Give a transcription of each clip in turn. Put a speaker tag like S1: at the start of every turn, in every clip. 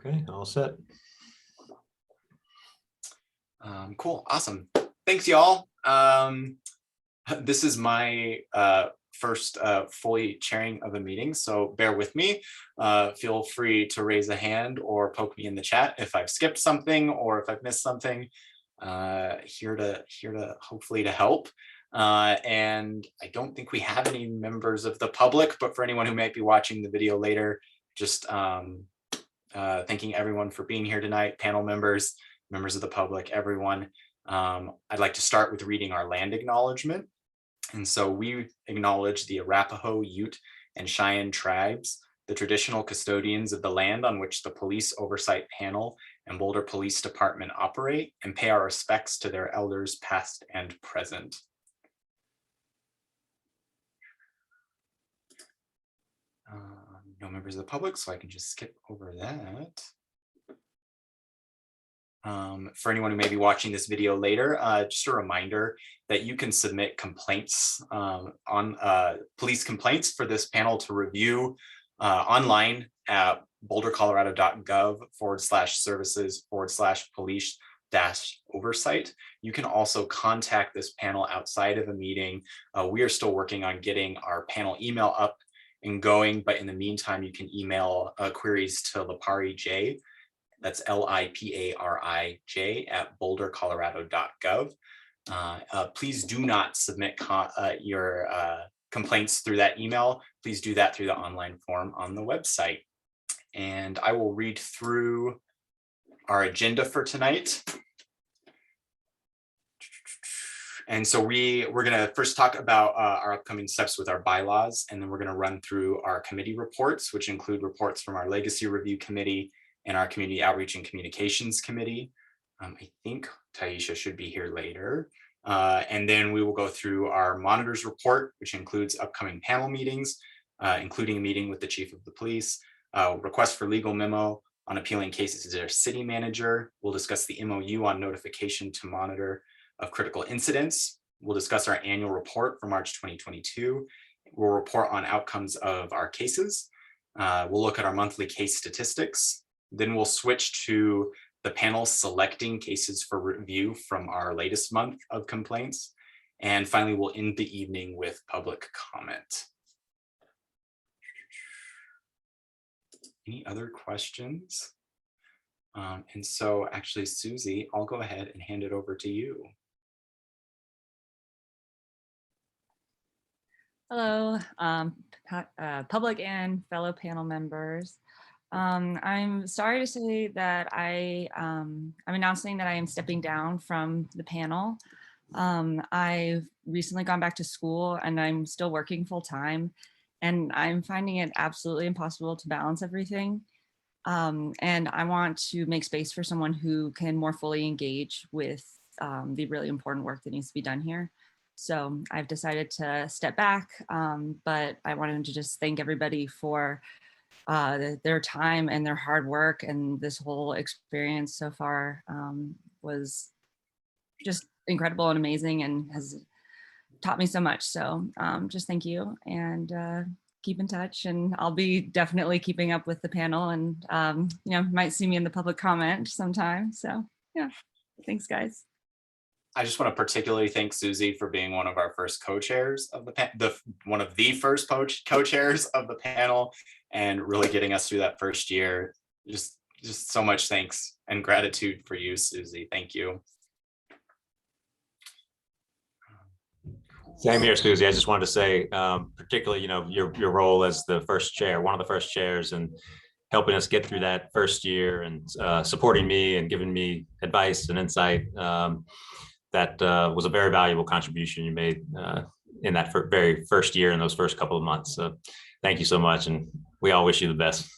S1: Okay, all set.
S2: Cool, awesome. Thanks, y'all. This is my first fully chairing of a meeting, so bear with me. Feel free to raise a hand or poke me in the chat if I've skipped something or if I've missed something. Here to hopefully to help. And I don't think we have any members of the public, but for anyone who might be watching the video later, just thanking everyone for being here tonight, panel members, members of the public, everyone. I'd like to start with reading our land acknowledgement. And so we acknowledge the Arapaho, Ute, and Cheyenne tribes, the traditional custodians of the land on which the Police Oversight Panel and Boulder Police Department operate, and pay our respects to their elders past and present. No members of the public, so I can just skip over that. For anyone who may be watching this video later, just a reminder that you can submit complaints on police complaints for this panel to review online at bouldercolorado.gov/services/police-oversight. You can also contact this panel outside of a meeting. We are still working on getting our panel email up and going, but in the meantime, you can email queries to Lipari J. That's LIPARIJ at bouldercolorado.gov. Please do not submit your complaints through that email. Please do that through the online form on the website. And I will read through our agenda for tonight. And so we're going to first talk about our upcoming steps with our bylaws, and then we're going to run through our committee reports, which include reports from our Legacy Review Committee and our Community Outreach and Communications Committee. I think Taisha should be here later. And then we will go through our monitors report, which includes upcoming panel meetings, including a meeting with the Chief of the Police, request for legal memo on appealing cases to their city manager. We'll discuss the MOU on notification to monitor of critical incidents. We'll discuss our annual report for March 2022. We'll report on outcomes of our cases. We'll look at our monthly case statistics. Then we'll switch to the panel selecting cases for review from our latest month of complaints. And finally, we'll end the evening with public comment. Any other questions? And so actually, Susie, I'll go ahead and hand it over to you.
S3: Hello, public and fellow panel members. I'm sorry to say that I'm announcing that I am stepping down from the panel. I've recently gone back to school and I'm still working full time, and I'm finding it absolutely impossible to balance everything. And I want to make space for someone who can more fully engage with the really important work that needs to be done here. So I've decided to step back, but I wanted to just thank everybody for their time and their hard work, and this whole experience so far was just incredible and amazing and has taught me so much. So just thank you, and keep in touch, and I'll be definitely keeping up with the panel, and you know, might see me in the public comment sometime. So yeah, thanks guys.
S2: I just want to particularly thank Susie for being one of our first co-chairs of one of the first co-chairs of the panel, and really getting us through that first year. Just so much thanks and gratitude for you, Susie. Thank you.
S1: Same here, Susie. I just wanted to say, particularly, you know, your role as the first chair, one of the first chairs, and helping us get through that first year, and supporting me and giving me advice and insight. That was a very valuable contribution you made in that very first year, in those first couple of months. So thank you so much, and we all wish you the best.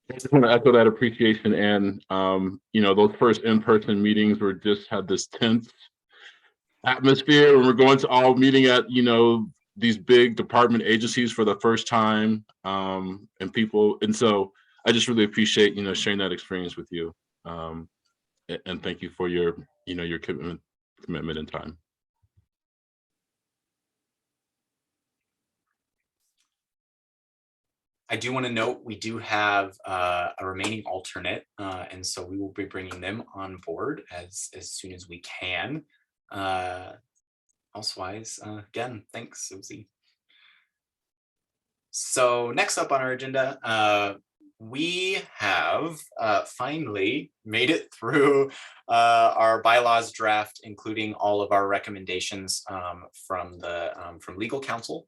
S4: I just want to echo that appreciation. And you know, those first in-person meetings were just had this tense atmosphere when we're going to all meeting at, you know, these big department agencies for the first time, and people. And so I just really appreciate, you know, sharing that experience with you. And thank you for your, you know, your commitment and time.
S2: I do want to note we do have a remaining alternate, and so we will be bringing them on board as soon as we can. Elsewise, again, thanks, Susie. So next up on our agenda, we have finally made it through our bylaws draft, including all of our recommendations from legal counsel.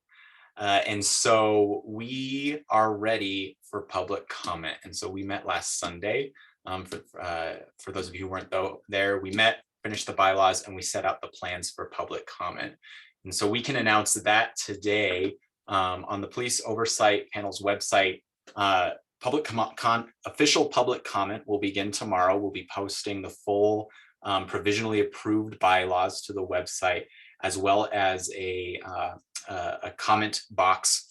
S2: And so we are ready for public comment. And so we met last Sunday. For those of you who weren't there, we met, finished the bylaws, and we set out the plans for public comment. And so we can announce that today on the Police Oversight Panel's website. Official public comment will begin tomorrow. We'll be posting the full provisionally approved bylaws to the website, as well as a comment box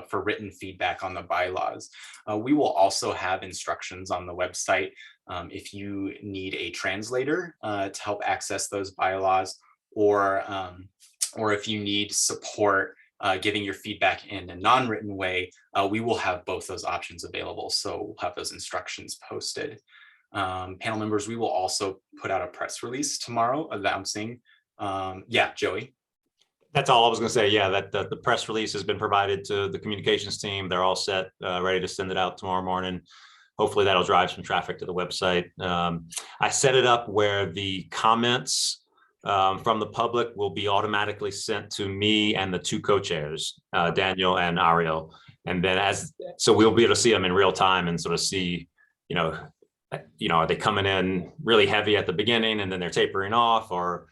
S2: for written feedback on the bylaws. We will also have instructions on the website if you need a translator to help access those bylaws, or if you need support giving your feedback in a non-written way. We will have both those options available, so we'll have those instructions posted. Panel members, we will also put out a press release tomorrow announcing, yeah, Joey.
S1: That's all I was going to say. Yeah, that the press release has been provided to the communications team. They're all set, ready to send it out tomorrow morning. Hopefully that'll drive some traffic to the website. I set it up where the comments from the public will be automatically sent to me and the two co-chairs, Daniel and Ariel. And then so we'll be able to see them in real time and sort of see, are they coming in really heavy at the beginning and then they're tapering off, or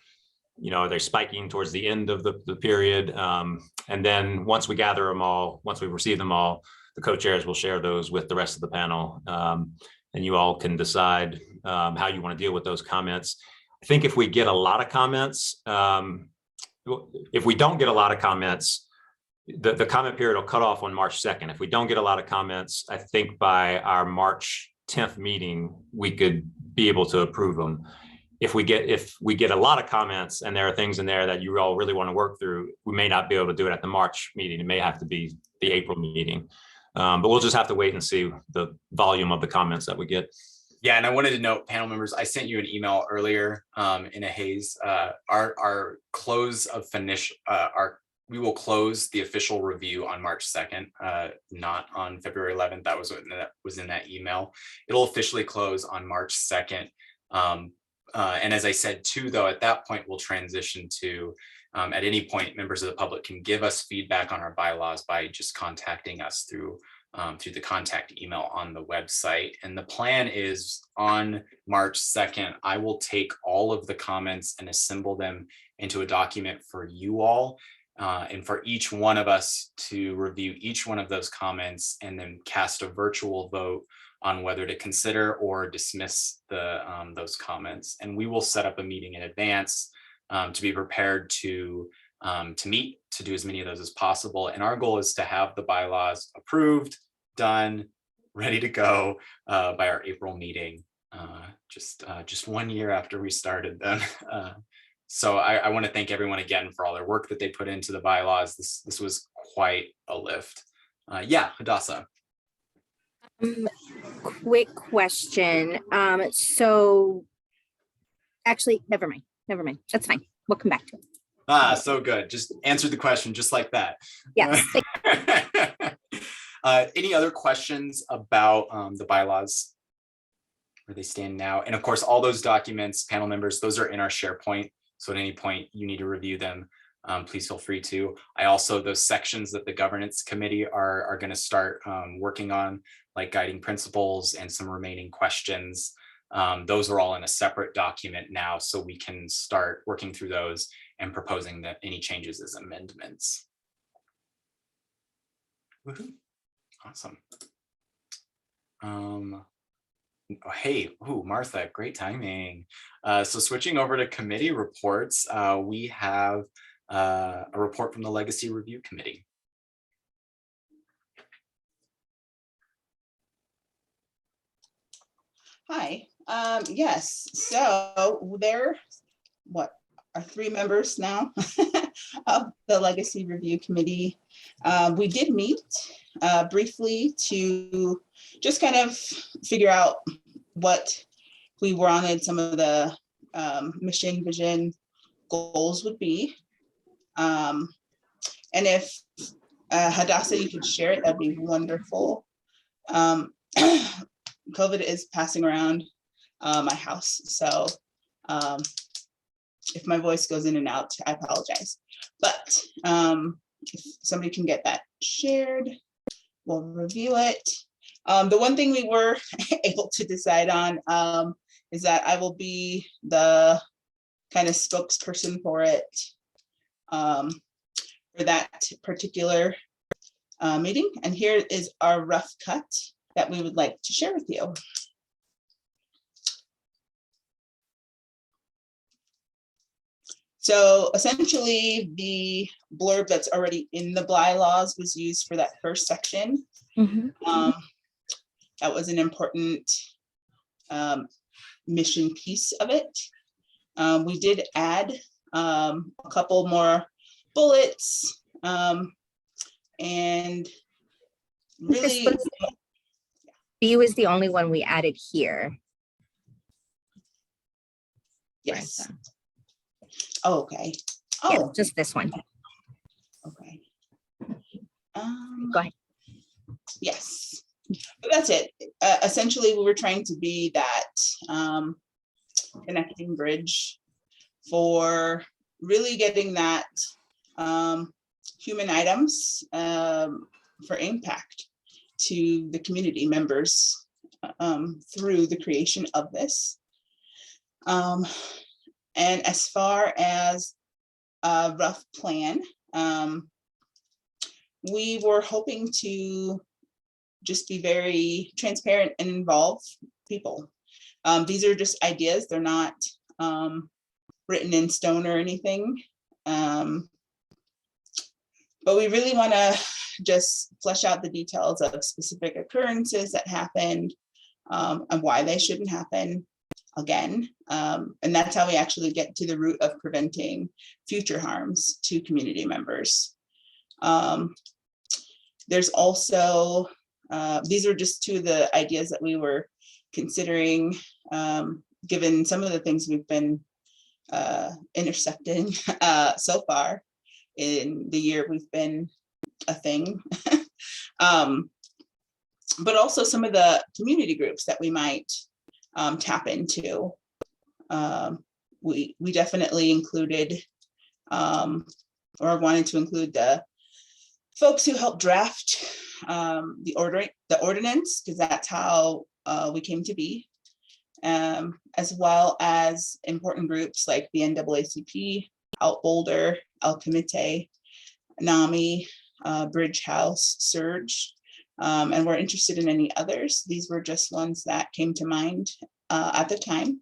S1: they're spiking towards the end of the period. And then once we gather them all, once we receive them all, the co-chairs will share those with the rest of the panel. And you all can decide how you want to deal with those comments. I think if we get a lot of comments, if we don't get a lot of comments, the comment period will cut off on March 2nd. If we don't get a lot of comments, I think by our March 10th meeting, we could be able to approve them. If we get a lot of comments and there are things in there that you all really want to work through, we may not be able to do it at the March meeting. It may have to be the April meeting, but we'll just have to wait and see the volume of the comments that we get.
S2: Yeah, and I wanted to note, panel members, I sent you an email earlier in a haze. Our close of finish, we will close the official review on March 2nd, not on February 11th. That was in that email. It'll officially close on March 2nd. And as I said too, though, at that point, we'll transition to, at any point, members of the public can give us feedback on our bylaws by just contacting us through the contact email on the website. And the plan is on March 2nd, I will take all of the comments and assemble them into a document for you all, and for each one of us to review each one of those comments and then cast a virtual vote on whether to consider or dismiss those comments. And we will set up a meeting in advance to be prepared to meet, to do as many of those as possible. And our goal is to have the bylaws approved, done, ready to go by our April meeting, just 1 year after we started them. So I want to thank everyone again for all their work that they put into the bylaws. This was quite a lift. Yeah, Hadassah.
S5: Quick question. So actually, never mind. That's fine. We'll come back to it.
S2: So good. Just answered the question just like that.
S5: Yes.
S2: Any other questions about the bylaws, where they stand now? And of course, all those documents, panel members, those are in our SharePoint. So at any point you need to review them, please feel free to. I also, those sections that the governance committee are going to start working on, like guiding principles and some remaining questions, those are all in a separate document now, so we can start working through those and proposing that any changes as amendments. Woohoo. Awesome. Oh, hey, ooh, Martha, great timing. So switching over to committee reports, we have a report from the Legacy Review Committee.
S6: Hi, yes, so there, three members now of the Legacy Review Committee. We did meet briefly to just kind of figure out what we wanted some of the mission, vision, goals would be. And if Hadassah, you could share it, that'd be wonderful. COVID is passing around my house, so if my voice goes in and out, I apologize. But if somebody can get that shared, we'll review it. The one thing we were able to decide on is that I will be the kind of spokesperson for it for that particular meeting. And here is our rough cut that we would like to share with you. So essentially the blurb that's already in the bylaws was used for that first section. That was an important mission piece of it. We did add a couple more bullets and really
S5: B was the only one we added here.
S6: yes. Oh, okay.
S5: Yeah,
S6: Oh,
S5: just this one.
S6: okay.
S5: Go ahead.
S6: Yes, but that's it. Essentially, we were trying to be that connecting bridge for really getting that human items for impact to the community members through the creation of this. And as far as a rough plan, we were hoping to just be very transparent and involve people. These are just ideas. They're not written in stone or anything. But we really want to just flesh out the details of specific occurrences that happened and why they shouldn't happen again. And that's how we actually get to the root of preventing future harms to community members. There's also, these are just two of the ideas that we were considering, given some of the things we've been intercepting so far in the year we've been a thing. But also some of the community groups that we might tap into. We definitely included or wanted to include the folks who helped draft the ordinance, because that's how we came to be, as well as important groups like the NAACP, Out Boulder, El Comité, NAMI, Bridge House, Surge, and we're interested in any others. These were just ones that came to mind at the time.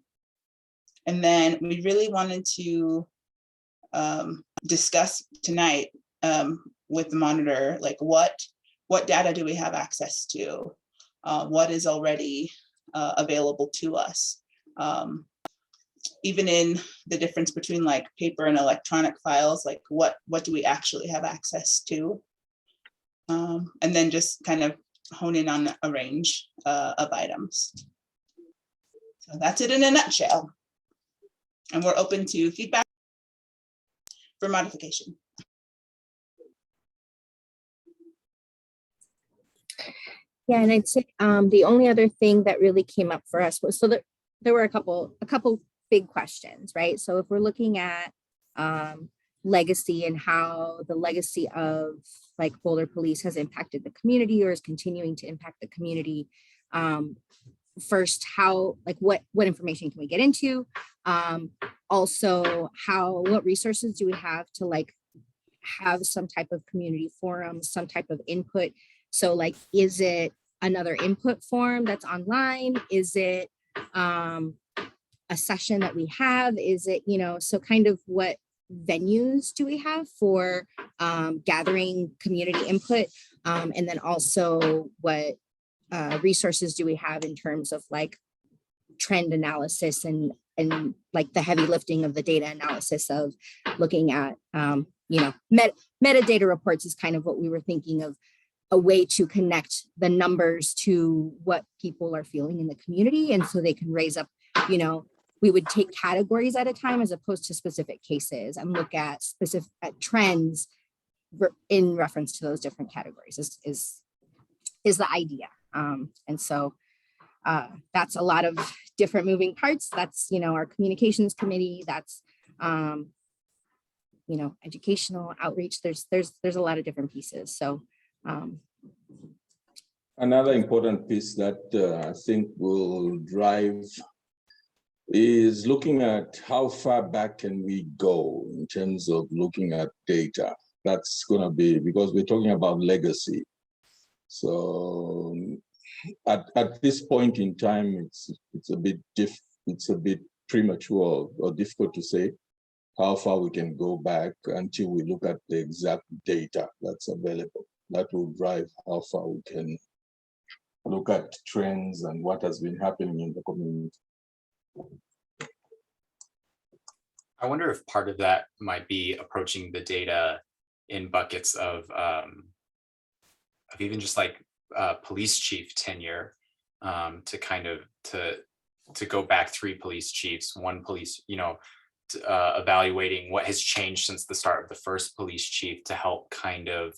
S6: And then we really wanted to discuss tonight with the monitor, like what data do we have access to? What is already available to us? Even in the difference between like paper and electronic files, like what do we actually have access to? And then just kind of hone in on a range of items. So that's it in a nutshell. And we're open to feedback for modification.
S5: Yeah, and I'd say the only other thing that really came up for us was, so that there were a couple big questions, right? So if we're looking at legacy and how the legacy of like Boulder Police has impacted the community or is continuing to impact the community, first, how, like what information can we get into? Also, what resources do we have to like have some type of community forum, some type of input? So like, is it another input form that's online? Is it a session that we have? Is it, so kind of what venues do we have for gathering community input? And then also what resources do we have in terms of like trend analysis and and like the heavy lifting of the data analysis of looking at, metadata reports is kind of what we were thinking of, a way to connect the numbers to what people are feeling in the community. And so they can raise up, we would take categories at a time as opposed to specific cases and look at specific trends in reference to those different categories is the idea. And so that's a lot of different moving parts. That's, our communications committee, that's, educational outreach. There's a lot of different pieces. So
S7: another important piece that I think will drive is looking at how far back can we go in terms of looking at data. That's going to be, because we're talking about legacy. So at this point in time, it's a bit premature or difficult to say how far we can go back until we look at the exact data that's available. That will drive how far we can look at trends and what has been happening in the community.
S2: I wonder if part of that might be approaching the data in buckets of even just like police chief tenure, to kind of to go back 3 police chiefs, 1 police, evaluating what has changed since the start of the first police chief to help kind of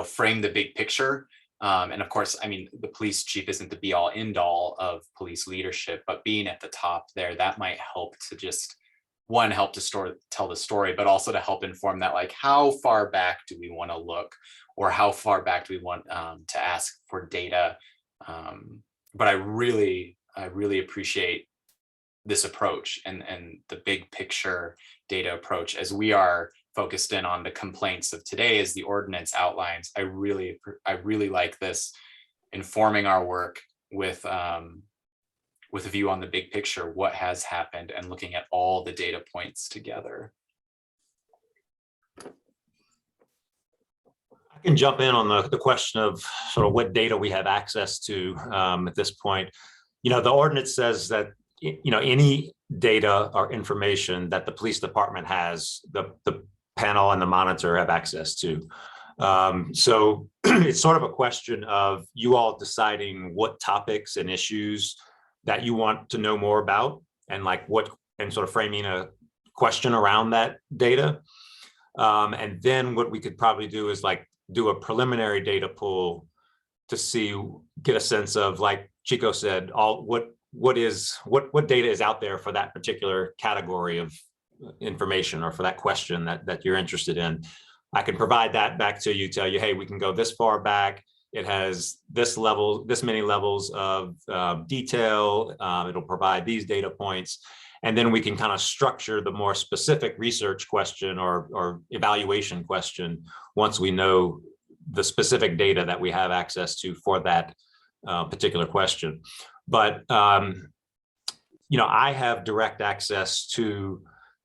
S2: frame the big picture. And of course, I mean, the police chief isn't the be all end all of police leadership, but being at the top there, that might help to just help to tell the story, but also to help inform that, like, how far back do we want to look, or how far back do we want to ask for data? But I really appreciate this approach and the big picture data approach, as we are focused in on the complaints of today as the ordinance outlines. I really like this, informing our work with a view on the big picture, what has happened, and looking at all the data points together.
S1: I can jump in on the question of sort of what data we have access to at this point. The ordinance says that any data or information that the police department has, the panel and the monitor have access to. So it's sort of a question of you all deciding what topics and issues that you want to know more about, and sort of framing a question around that data. And then what we could probably do is do a preliminary data pool to get a sense of, like Chico said, what data is out there for that particular category of information, or for that question that you're interested in. I can provide that back to you, tell you, hey, we can go this far back. It has this many levels of detail. It'll provide these data points. And then we can kind of structure the more specific research question or evaluation question once we know the specific data that we have access to for that particular question. But, I have direct access to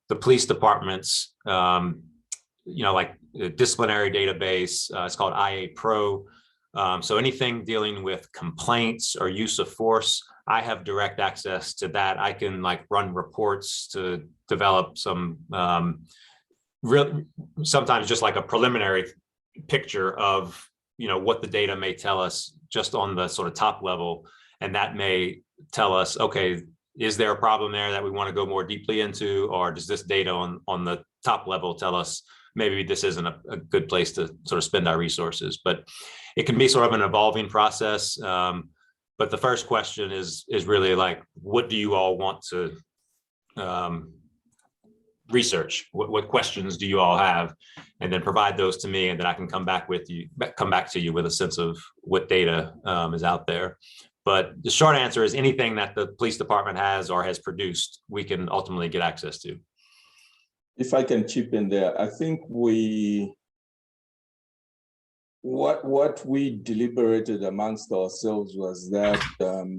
S1: the police department's, like the disciplinary database. It's called IA Pro. So anything dealing with complaints or use of force, I have direct access to that. I can run reports to develop some sometimes just like a preliminary picture of, what the data may tell us just on the sort of top level. And that may tell us, okay, is there a problem there that we want to go more deeply into, or does this data on the top level tell us maybe this isn't a good place to sort of spend our resources? But it can be sort of an evolving process. But the first question is really what do you all want to research? What questions do you all have? And then provide those to me, and then I can come back to you with a sense of what data is out there. But the short answer is anything that the police department has or has produced, we can ultimately get access to.
S7: If I can chip in there, I think what we deliberated amongst ourselves was that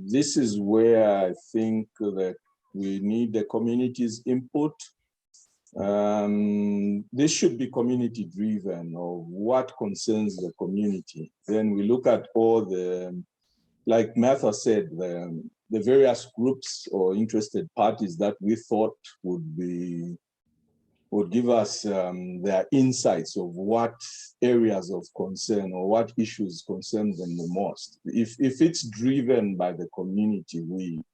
S7: this is where I think that we need the community's input. This should be community driven, or what concerns the community. Then we look at all the, like Martha said, the various groups or interested parties that we thought would give us their insights of what areas of concern or what issues concern them the most. If it's driven by the community,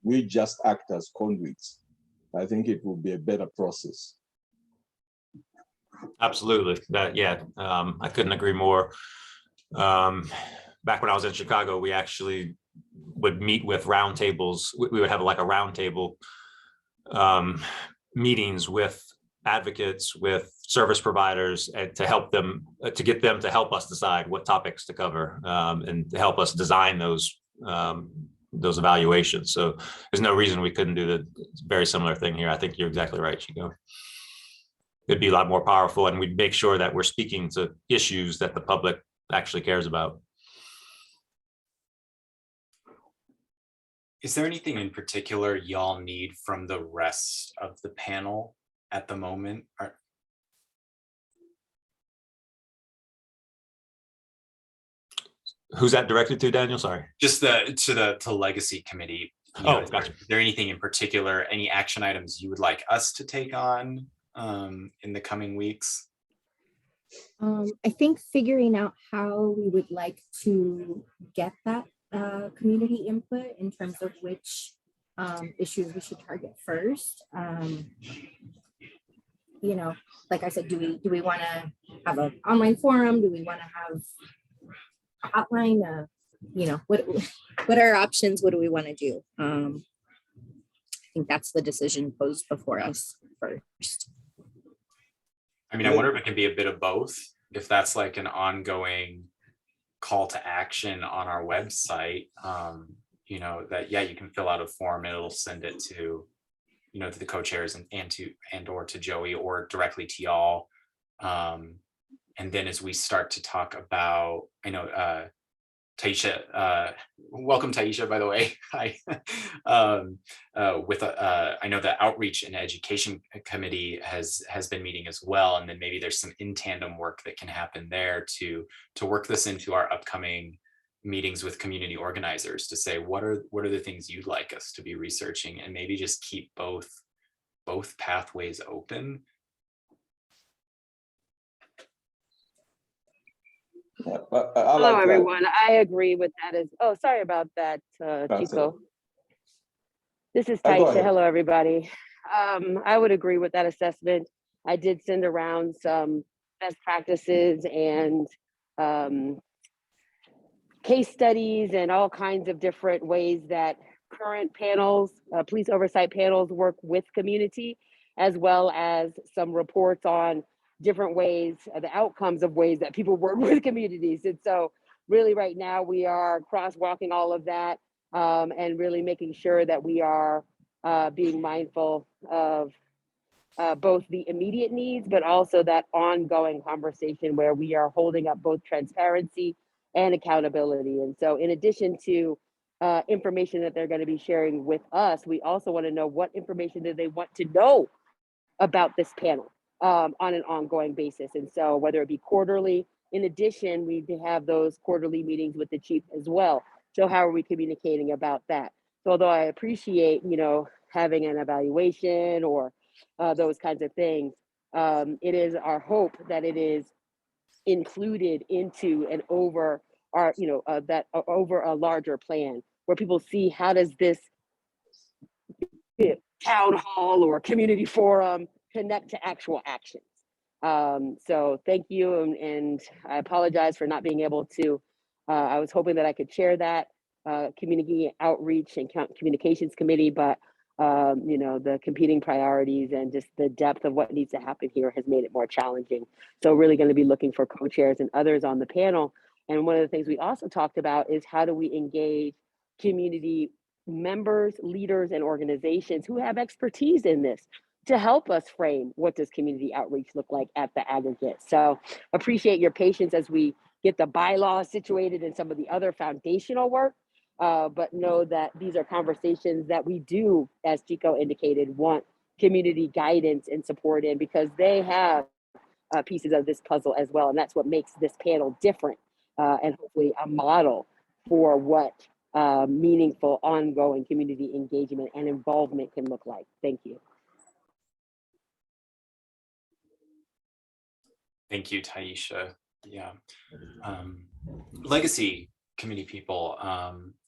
S7: we just act as conduits. I think it will be a better process.
S1: Absolutely. I couldn't agree more. Back when I was in Chicago, we actually would meet with roundtables. We would have like a roundtable meetings with advocates, with service providers, and to help them, to get them to help us decide what topics to cover, and to help us design those evaluations. So there's no reason we couldn't do the very similar thing here. I think you're exactly right, Chico. It'd be a lot more powerful, and we'd make sure that we're speaking to issues that the public actually cares about.
S2: Is there anything in particular y'all need from the rest of the panel at the moment?
S1: Who's that directed to, Daniel? Sorry.
S2: Just to Legacy Committee. You know,
S1: Gotcha.
S2: Is there anything in particular, any action items you would like us to take on in the coming weeks?
S5: I think figuring out how we would like to get that community input in terms of which issues we should target first. You know, like I said, do we want to have an online forum? Do we want to have a hotline? You know, what are our options? What do we want to do? I think that's the decision posed before us first.
S2: I mean, I wonder if it can be a bit of both, if that's like an ongoing call to action on our website, you know, that, yeah, you can fill out a form and it'll send it to, you know, to the co-chairs and or to Joey or directly to y'all. And then as we start to talk about, I know, Taisha, welcome Taisha, by the way. Hi. I know the Outreach and Education Committee has been meeting as well, and then maybe there's some in tandem work that can happen there to work this into our upcoming meetings with community organizers to say what are the things you'd like us to be researching, and maybe just keep both pathways open.
S8: Hello, everyone. I agree with that. Oh, sorry about that, Chico. This is Taisha. Hello, everybody. I would agree with that assessment. I did send around some best practices and case studies and all kinds of different ways that current panels, police oversight panels, work with community, as well as some reports on different ways, the outcomes of ways that people work with communities. And so really right now we are crosswalking all of that and really making sure that we are being mindful of both the immediate needs, but also that ongoing conversation where we are holding up both transparency and accountability. And so in addition to information that they're going to be sharing with us, we also want to know what information do they want to know about this panel on an ongoing basis. And so whether it be quarterly, in addition, we have those quarterly meetings with the chief as well. So how are we communicating about that? So although I appreciate, you know, having an evaluation or those kinds of things, it is our hope that it is included into and over our, you know, that over a larger plan where people see how does this town hall or community forum connect to actual actions. So thank you, and I apologize for not being able to, I was hoping that I could share that community outreach and communications committee, but you know, the competing priorities and just the depth of what needs to happen here has made it more challenging. So really going to be looking for co-chairs and others on the panel. And one of the things we also talked about is how do we engage community members, leaders, and organizations who have expertise in this to help us frame what does community outreach look like at the aggregate. So appreciate your patience as we get the bylaws situated and some of the other foundational work, but know that these are conversations that we do, as Chico indicated, want community guidance and support in, because they have pieces of this puzzle as well. And that's what makes this panel different and hopefully a model for what meaningful, ongoing community engagement and involvement can look like. Thank you.
S2: Thank you, Taisha. Yeah. Legacy committee people,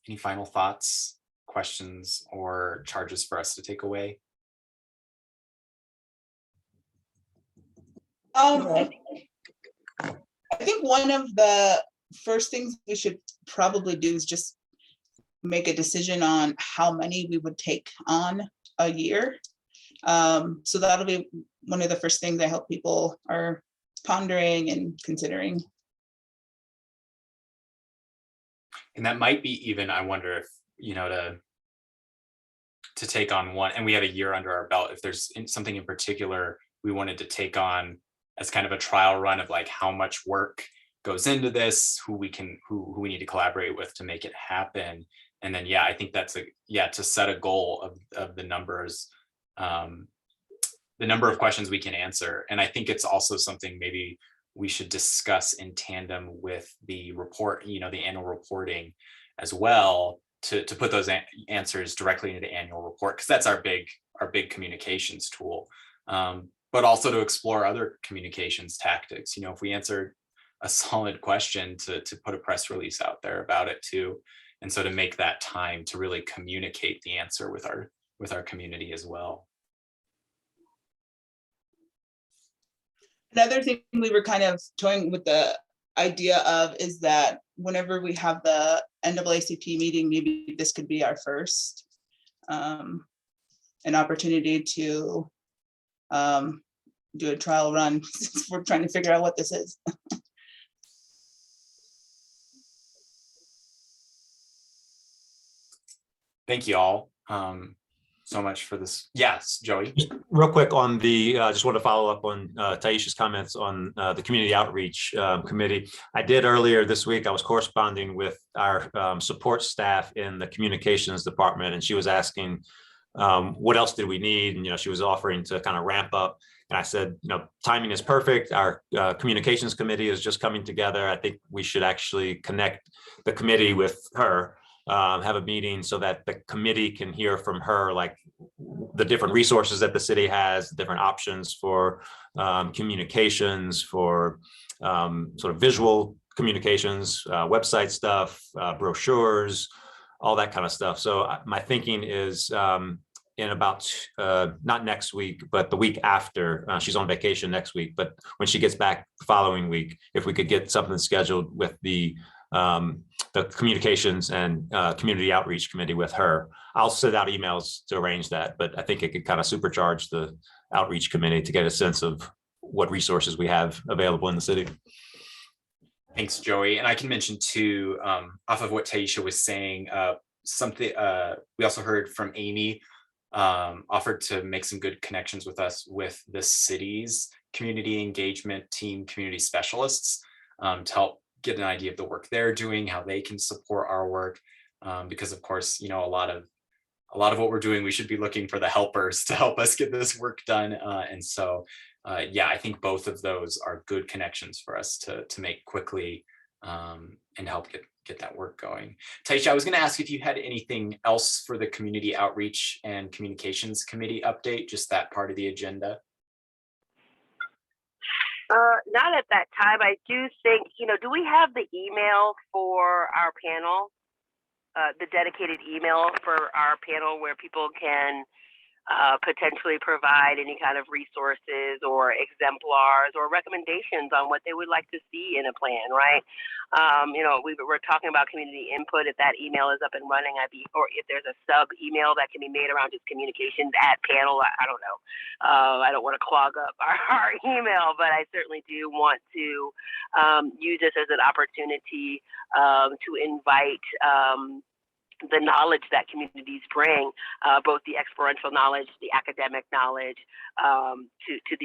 S2: any final thoughts, questions, or charges for us to take away?
S6: I think one of the first things we should probably do is just make a decision on how many we would take on a year. So that'll be one of the first things I hope people are pondering and considering.
S2: And that might be even, I wonder if, to take on one, and we have a year under our belt, if there's something in particular we wanted to take on as kind of a trial run of like how much work goes into this, who we need to collaborate with to make it happen. And then, I think that's to set a goal of the numbers, the number of questions we can answer. And I think it's also something maybe we should discuss in tandem with the report, the annual reporting as well, to put those answers directly into the annual report, because that's our big communications tool. But also to explore other communications tactics. If we answered a solid question, to put a press release out there about it too. And so to make that time to really communicate the answer with our community as well.
S6: Another thing we were kind of toying with the idea of is that whenever we have the NAACP meeting, maybe this could be our first an opportunity to do a trial run since we're trying to figure out what this is.
S2: Thank you all so much for this. Yes, Joey.
S1: Just real quick on the, just want to follow up on Taisha's comments on the community outreach committee. I did earlier this week, I was corresponding with our support staff in the communications department, and she was asking what else did we need? And, she was offering to kind of ramp up. And I said, timing is perfect. Our communications committee is just coming together. I think we should actually connect the committee with her. Have a meeting so that the committee can hear from her, like the different resources that the city has, different options for communications, for sort of visual communications, website stuff, brochures, all that kind of stuff. So my thinking is in about, not next week, but the week after, she's on vacation next week, but when she gets back the following week, if we could get something scheduled with the communications and community outreach committee with her. I'll send out emails to arrange that, but I think it could kind of supercharge the outreach committee to get a sense of what resources we have available in the city.
S2: Thanks, Joey. And I can mention too, off of what Taisha was saying, something we also heard from Amy, offered to make some good connections with us with the city's community engagement team, community specialists, to help get an idea of the work they're doing, how they can support our work, because of course, a lot of what we're doing, we should be looking for the helpers to help us get this work done. And so, I think both of those are good connections for us to make quickly and help get that work going. Taisha, I was going to ask if you had anything else for the community outreach and communications committee update, just that part of the agenda.
S8: Not at that time. I do think, do we have the email for our panel, the dedicated email for our panel where people can potentially provide any kind of resources or exemplars or recommendations on what they would like to see in a plan, right? We're talking about community input. If that email is up and running, or if there's a sub email that can be made around just communications at panel, I don't know. I don't want to clog up our email, but I certainly do want to use this as an opportunity to invite the knowledge that communities bring, both the experiential knowledge, the academic knowledge, to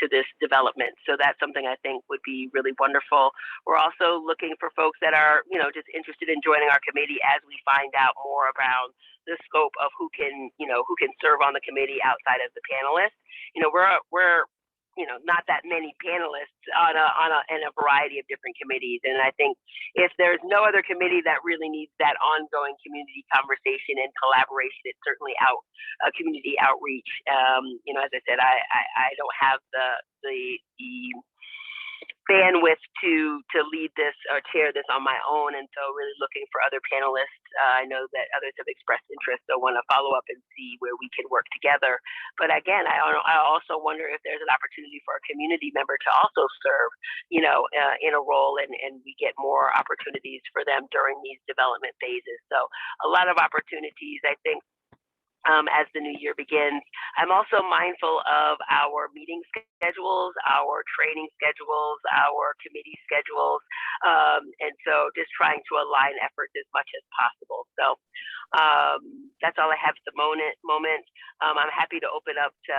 S8: this development. So that's something I think would be really wonderful. We're also looking for folks that are, just interested in joining our committee as we find out more about the scope of who can serve on the committee outside of the panelists. not that many panelists in a variety of different committees. And I think if there's no other committee that really needs that ongoing community conversation and collaboration, it's certainly community outreach. As I said, I don't have the bandwidth to lead this or chair this on my own, and so really looking for other panelists. I know that others have expressed interest, so want to follow up and see where we can work together. But again, I also wonder if there's an opportunity for a community member to also serve, in a role, and we get more opportunities for them during these development phases. So a lot of opportunities, I think. As the new year begins, I'm also mindful of our meeting schedules, our training schedules, our committee schedules, and so just trying to align efforts as much as possible. So that's all I have at the moment. I'm happy to open up to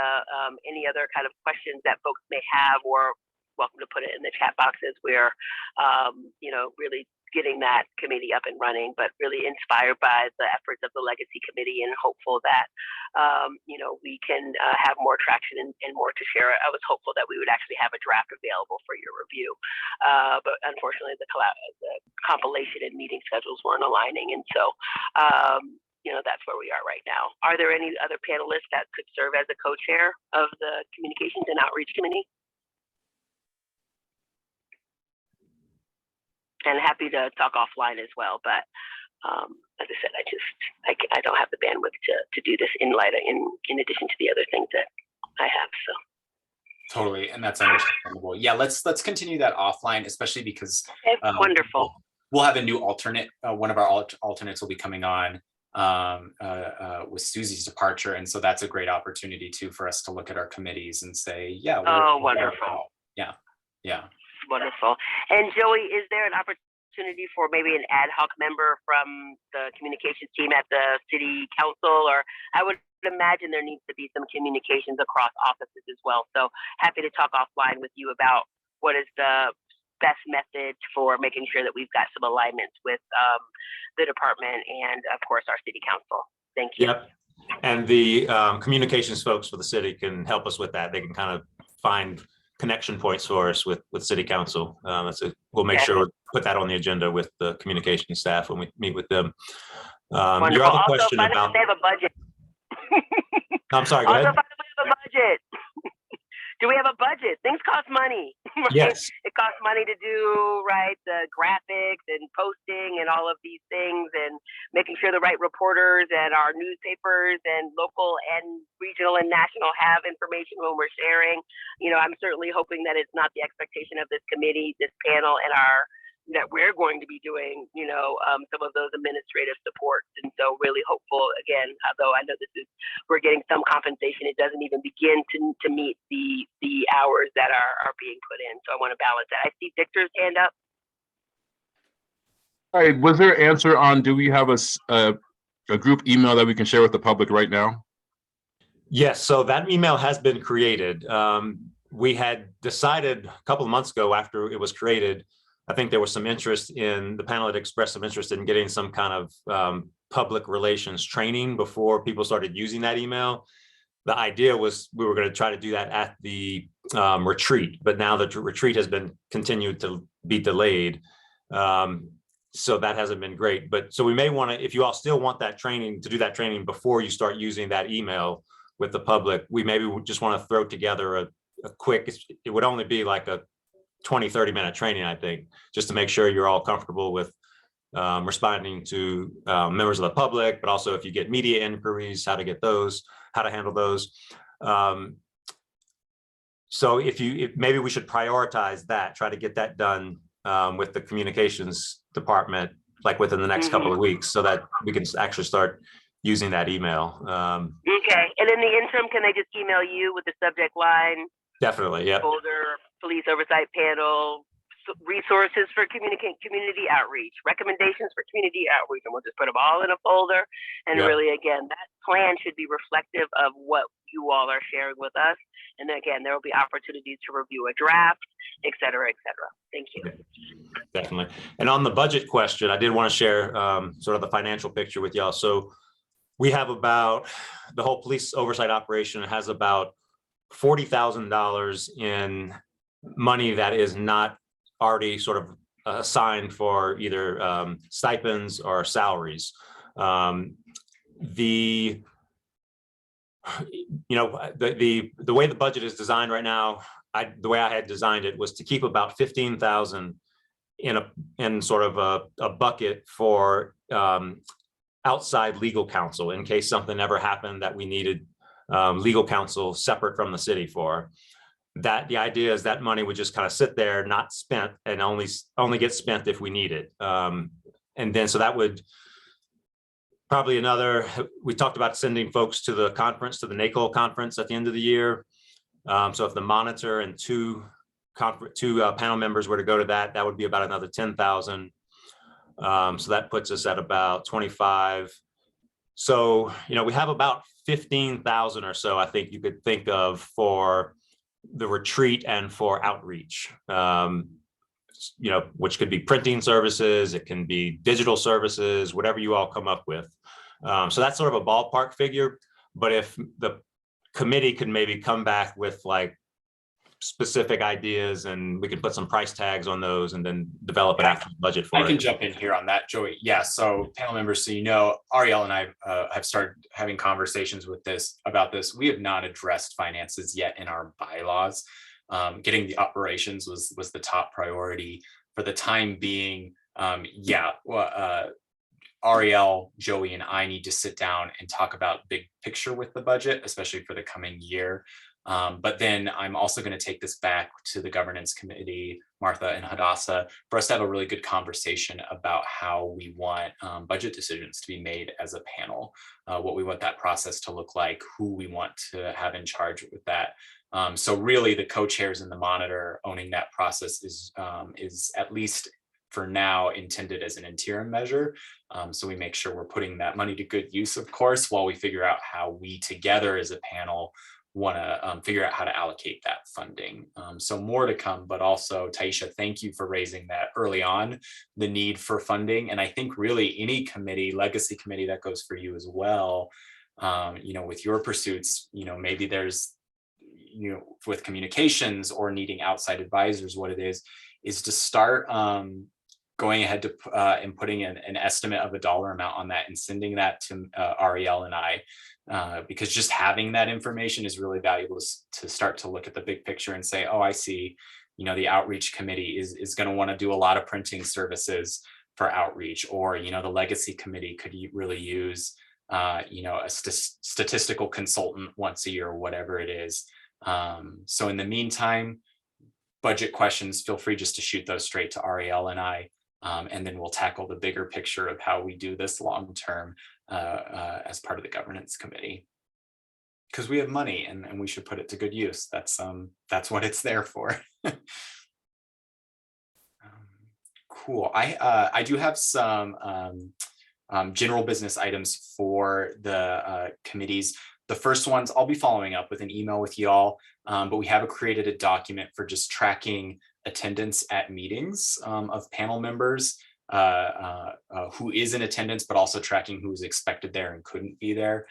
S8: any other kind of questions that folks may have, or welcome to put it in the chat boxes. We're, really getting that committee up and running, but really inspired by the efforts of the Legacy Committee and hopeful that, we can have more traction and more to share. I was hopeful that we would actually have a draft available for your review, but unfortunately the compilation and meeting schedules weren't aligning. And so, that's where we are right now. Are there any other panelists that could serve as a co-chair of the Communications and Outreach Committee? And happy to talk offline as well, but as I said, I don't have the bandwidth to do this in addition to the other things that I have. So
S2: Totally, and that's understandable. Yeah, let's continue that offline, especially because
S8: wonderful.
S2: We'll have a new alternate. One of our alternates will be coming on with Susie's departure, and so that's a great opportunity too for us to look at our committees and say, yeah,
S8: wonderful.
S2: Yeah.
S8: Wonderful. And Joey, is there an opportunity for maybe an ad hoc member from the communications team at the city council? Or I would imagine there needs to be some communications across offices as well. So happy to talk offline with you about what is the best method for making sure that we've got some alignments with the department and of course our city council. Thank you.
S1: Yep. And the communications folks for the city can help us with that. They can kind of find connection points for us with city council. We'll make sure we put that on the agenda with the communication staff when we meet with them. Your other question about,
S8: they have a budget.
S1: I'm sorry, go ahead.
S8: Also, we have a budget. Do we have a budget? Things cost money. Right?
S1: Yes.
S8: It costs money to do, right, the graphics and posting and all of these things, and making sure the right reporters and our newspapers and local and regional and national have information when we're sharing. I'm certainly hoping that it's not the expectation of this committee, this panel, and that we're going to be doing, some of those administrative supports. And so really hopeful, again, although I know we're getting some compensation, it doesn't even begin to meet the hours that are being put in. So I want to balance that. I see Victor's hand up.
S4: All right, was there an answer on, do we have a group email that we can share with the public right now? Yes,
S1: so that email has been created. We had decided a couple of months ago after it was created, I think there was some interest the panel had expressed some interest in getting some kind of public relations training before people started using that email. The idea was we were going to try to do that at the retreat, but now the retreat has been continued to be delayed. So that hasn't been great. But so we may want to, if you all still want that training, to do that training before you start using that email with the public, we maybe just want to throw together a quick, it would only be like a 20-30 minute training, I think, just to make sure you're all comfortable with responding to members of the public, but also if you get media inquiries, how to get those, how to handle those. So maybe we should prioritize that, try to get that done with the communications department, like within the next couple of weeks, so that we can actually start using that email.
S8: Okay, and in the interim, can they just email you with the subject line?
S1: Definitely, yeah.
S8: Folder, police oversight panel, resources for community outreach, recommendations for community outreach, and we'll just put them all in a folder. And really, again, that plan should be reflective of what you all are sharing with us. And again, there will be opportunities to review a draft, et cetera, et cetera. Thank you.
S1: Definitely. And on the budget question, I did want to share sort of the financial picture with y'all. So we have the whole police oversight operation has about $40,000 in money that is not already sort of assigned for either stipends or salaries. The way the budget is designed right now, the way I had designed it was to keep about 15,000 in sort of a bucket for outside legal counsel in case something ever happened that we needed legal counsel separate from the city for. That the idea is that money would just kind of sit there, not spent, and only get spent if we need it. And then so that would probably we talked about sending folks to the conference, to the NACOL conference at the end of the year. So if the monitor and two panel members were to go to that, that would be about another 10,000. So that puts us at about 25. So, we have about 15,000 or so, I think you could think of for the retreat and for outreach, which could be printing services, it can be digital services, whatever you all come up with. So that's sort of a ballpark figure. But if the committee could maybe come back with like specific ideas and we can put some price tags on those and then develop an actual budget for it.
S2: I can jump in here on that, Joey. Yeah, so panel members, so Ariel and I have started having conversations about this. We have not addressed finances yet in our bylaws. Getting the operations was the top priority for the time being. Ariel, Joey, and I need to sit down and talk about big picture with the budget, especially for the coming year. But then I'm also going to take this back to the governance committee, Martha and Hadassah, for us to have a really good conversation about how we want budget decisions to be made as a panel, what we want that process to look like, who we want to have in charge with that. So really the co-chairs and the monitor owning that process is at least for now intended as an interim measure. So we make sure we're putting that money to good use, of course, while we figure out how we together as a panel want to figure out how to allocate that funding. So more to come, but also Taisha, thank you for raising that early on, the need for funding. And I think really any committee, legacy committee, that goes for you as well. With your pursuits, maybe there's, with communications or needing outside advisors, what it is to start going ahead to and putting an estimate of a dollar amount on that and sending that to Ariel and I, because just having that information is really valuable to start to look at the big picture and say, oh, I see, the outreach committee is going to want to do a lot of printing services for outreach, or, the legacy committee could really use, a statistical consultant once a year or whatever it is. So in the meantime, budget questions, feel free just to shoot those straight to Ariel and I, and then we'll tackle the bigger picture of how we do this long term as part of the governance committee, because we have money and we should put it to good use. That's what it's there for. Cool. I do have some general business items for the committees. The first ones I'll be following up with an email with y'all, but we have created a document for just tracking attendance at meetings of panel members, who is in attendance, but also tracking who's expected there and couldn't be there.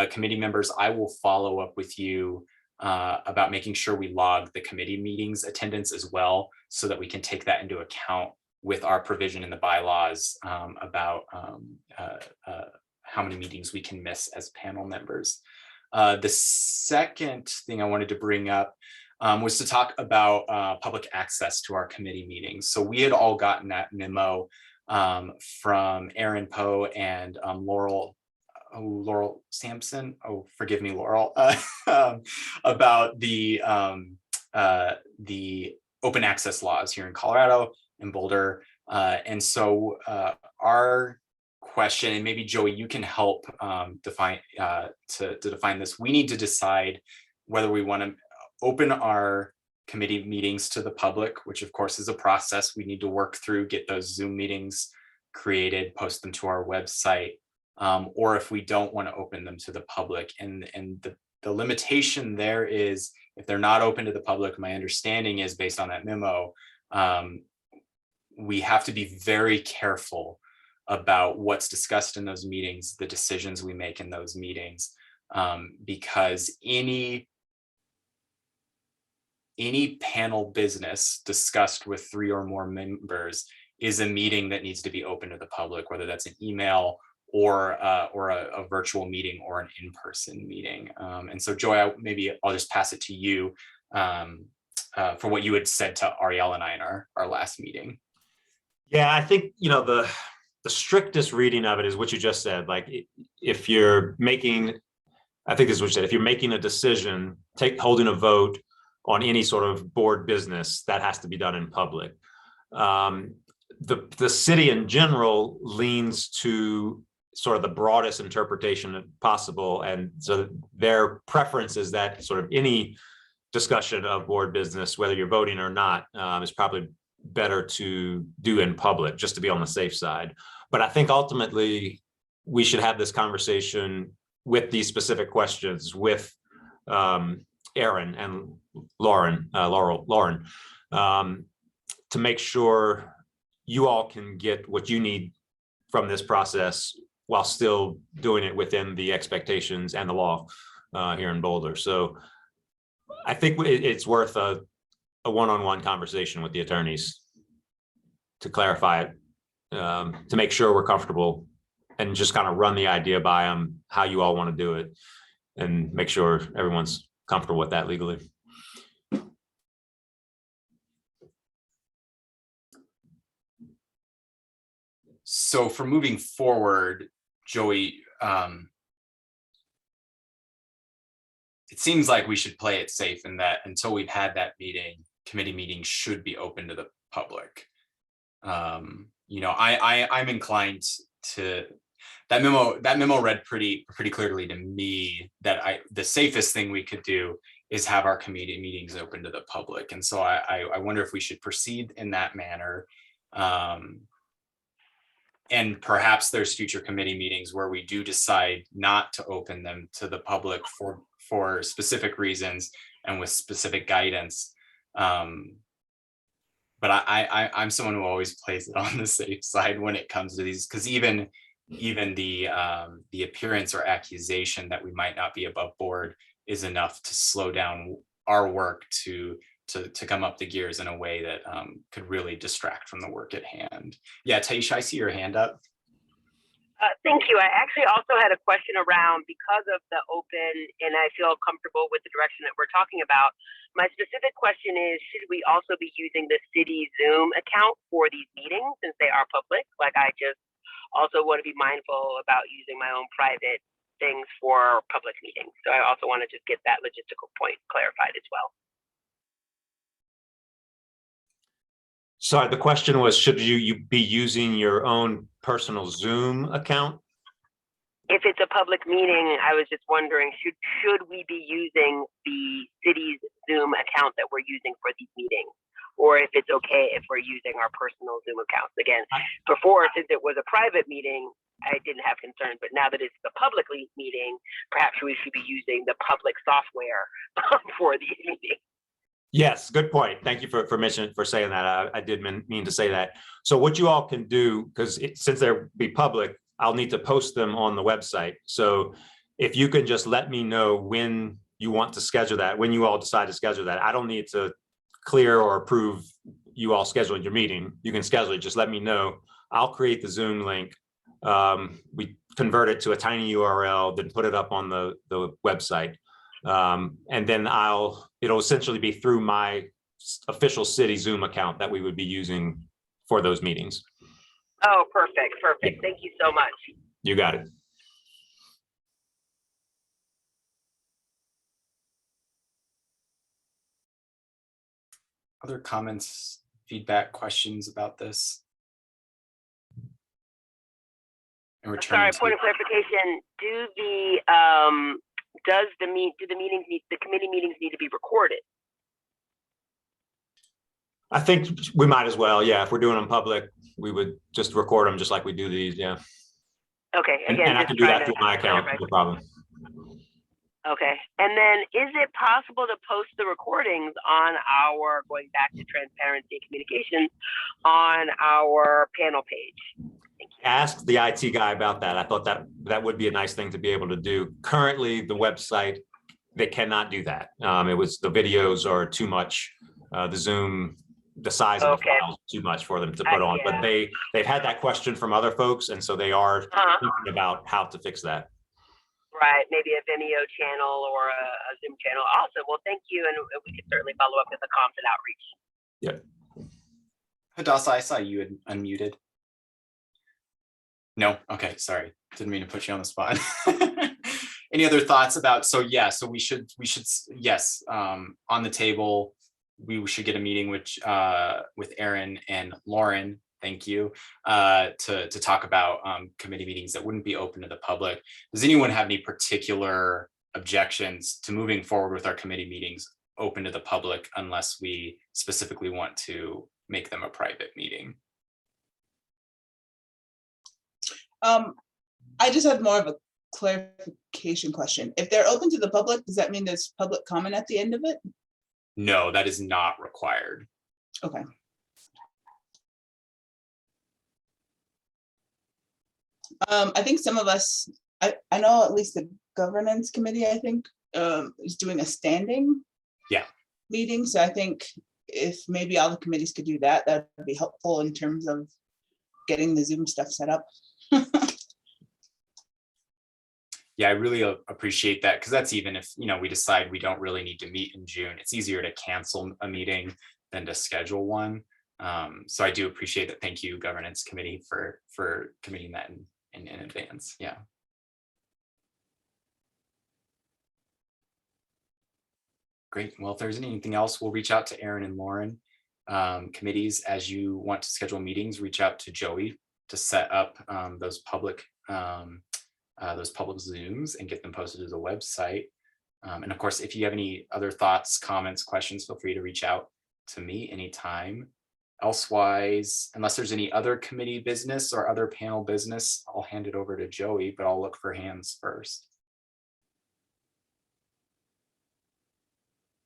S2: Committee members, I will follow up with you about making sure we log the committee meetings attendance as well, so that we can take that into account with our provision in the bylaws about how many meetings we can miss as panel members. The second thing I wanted to bring up was to talk about public access to our committee meetings. So we had all gotten that memo from Aaron Poe and Laurel Sampson. Oh, forgive me, Laurel, about the open access laws here in Colorado and Boulder. And so our question, and maybe Joey, you can help define to define this. We need to decide whether we want to open our committee meetings to the public, which of course is a process we need to work through, get those Zoom meetings created, post them to our website, or if we don't want to open them to the public. And the limitation there is, if they're not open to the public, my understanding is, based on that memo, we have to be very careful about what's discussed in those meetings, the decisions we make in those meetings, because any any panel business discussed with 3 or more members is a meeting that needs to be open to the public, whether that's an email or a virtual meeting or an in-person meeting. And so Joy, maybe I'll just pass it to you for what you had said to Ariel and I in our last meeting.
S1: Yeah, I think, the strictest reading of it is what you just said. Like, if you're making, I think this is what you said, if you're making a decision, holding a vote on any sort of board business, that has to be done in public. The city in general leans to sort of the broadest interpretation possible. And so their preference is that sort of any discussion of board business, whether you're voting or not, is probably better to do in public, just to be on the safe side. But I think ultimately we should have this conversation with these specific questions with Aaron and Lauren, to make sure you all can get what you need from this process while still doing it within the expectations and the law here in Boulder. So I think it's worth a one-on-one conversation with the attorneys to clarify it, to make sure we're comfortable, and just kind of run the idea by them, how you all want to do it, and make sure everyone's comfortable with that legally.
S2: So for moving forward, Joey, it seems like we should play it safe in that until we've had that meeting, committee meetings should be open to the public. I'm inclined to, that memo read pretty clearly to me that the safest thing we could do is have our committee meetings open to the public. And so I wonder if we should proceed in that manner. And perhaps there's future committee meetings where we do decide not to open them to the public for specific reasons and with specific guidance. But I'm someone who always plays it on the safe side when it comes to these, because even the appearance or accusation that we might not be above board is enough to slow down our work to come up the gears in a way that could really distract from the work at hand. Yeah, Taisha, I see your hand up.
S8: Thank you. I actually also had a question around, because of the open, and I feel comfortable with the direction that we're talking about. My specific question is, should we also be using the city Zoom account for these meetings since they are public? Like, I just also want to be mindful about using my own private things for public meetings. So I also want to just get that logistical point clarified as well.
S1: Sorry, the question was, should you be using your own personal Zoom account?
S8: If it's a public meeting, I was just wondering, should we be using the city's Zoom account that we're using for these meetings? Or if it's okay if we're using our personal Zoom accounts? Again, before, since it was a private meeting, I didn't have concerns, but now that it's the public meeting, perhaps we should be using the public software for these meetings.
S1: Yes, good point. Thank you for saying that. I did mean to say that. So what you all can do, because since they'll be public, I'll need to post them on the website. So if you can just let me know when you want to schedule that, when you all decide to schedule that, I don't need to clear or approve you all scheduling your meeting. You can schedule it, just let me know. I'll create the Zoom link. We convert it to a tiny URL, then put it up on the website. And then it'll essentially be through my official city Zoom account that we would be using for those meetings.
S8: Oh, perfect. Thank you so much.
S1: You got it.
S2: Other comments, feedback, questions about this?
S8: Sorry, point of clarification. Do the committee meetings need to be recorded?
S1: I think we might as well. Yeah, if we're doing them public, we would just record them just like we do these. Yeah.
S8: Okay. Again,
S1: and I can do that through my account. No problem.
S8: Okay. And then, is it possible to post the recordings on our, going back to transparency and communications, on our panel page?
S1: Ask the IT guy about that. I thought that would be a nice thing to be able to do. Currently, the website they cannot do that. It was, the videos are too much. The Zoom, the size of the
S8: Okay.
S1: files too much for them to put on, but
S8: Yeah.
S1: they've had that question from other folks, and so they are thinking about how to fix that.
S8: Right, maybe a Vimeo channel or a Zoom channel. Awesome. Well, thank you, and we can certainly follow up with the comms and outreach.
S1: Yep.
S2: Hadassah, I saw you had unmuted. No, okay, sorry, didn't mean to put you on the spot. Any other thoughts about, so yeah, so we should, yes, on the table, we should get a meeting with Aaron and Lauren, thank you, to talk about committee meetings that wouldn't be open to the public. Does anyone have any particular objections to moving forward with our committee meetings open to the public unless we specifically want to make them a private meeting?
S6: I just have more of a clarification question. If they're open to the public, does that mean there's public comment at the end of it?
S2: No, that is not required.
S6: Okay. I think some of us, I know at least the governance committee, I think, is doing a standing meeting. So I think if maybe all the committees could do that, that would be helpful in terms of getting the Zoom stuff set up.
S2: Yeah, I really appreciate that, because that's even if, you know, we decide we don't really need to meet in June, it's easier to cancel a meeting than to schedule one. So I do appreciate that. Thank you, governance committee, for committing that in advance. Yeah. Great. Well, if there's anything else, we'll reach out to Aaron and Lauren. Committees, as you want to schedule meetings, reach out to Joey to set up those public Zooms and get them posted to the website. And of course, if you have any other thoughts, comments, questions, feel free to reach out to me anytime. Elsewise, unless there's any other committee business or other panel business, I'll hand it over to Joey, but I'll look for hands first.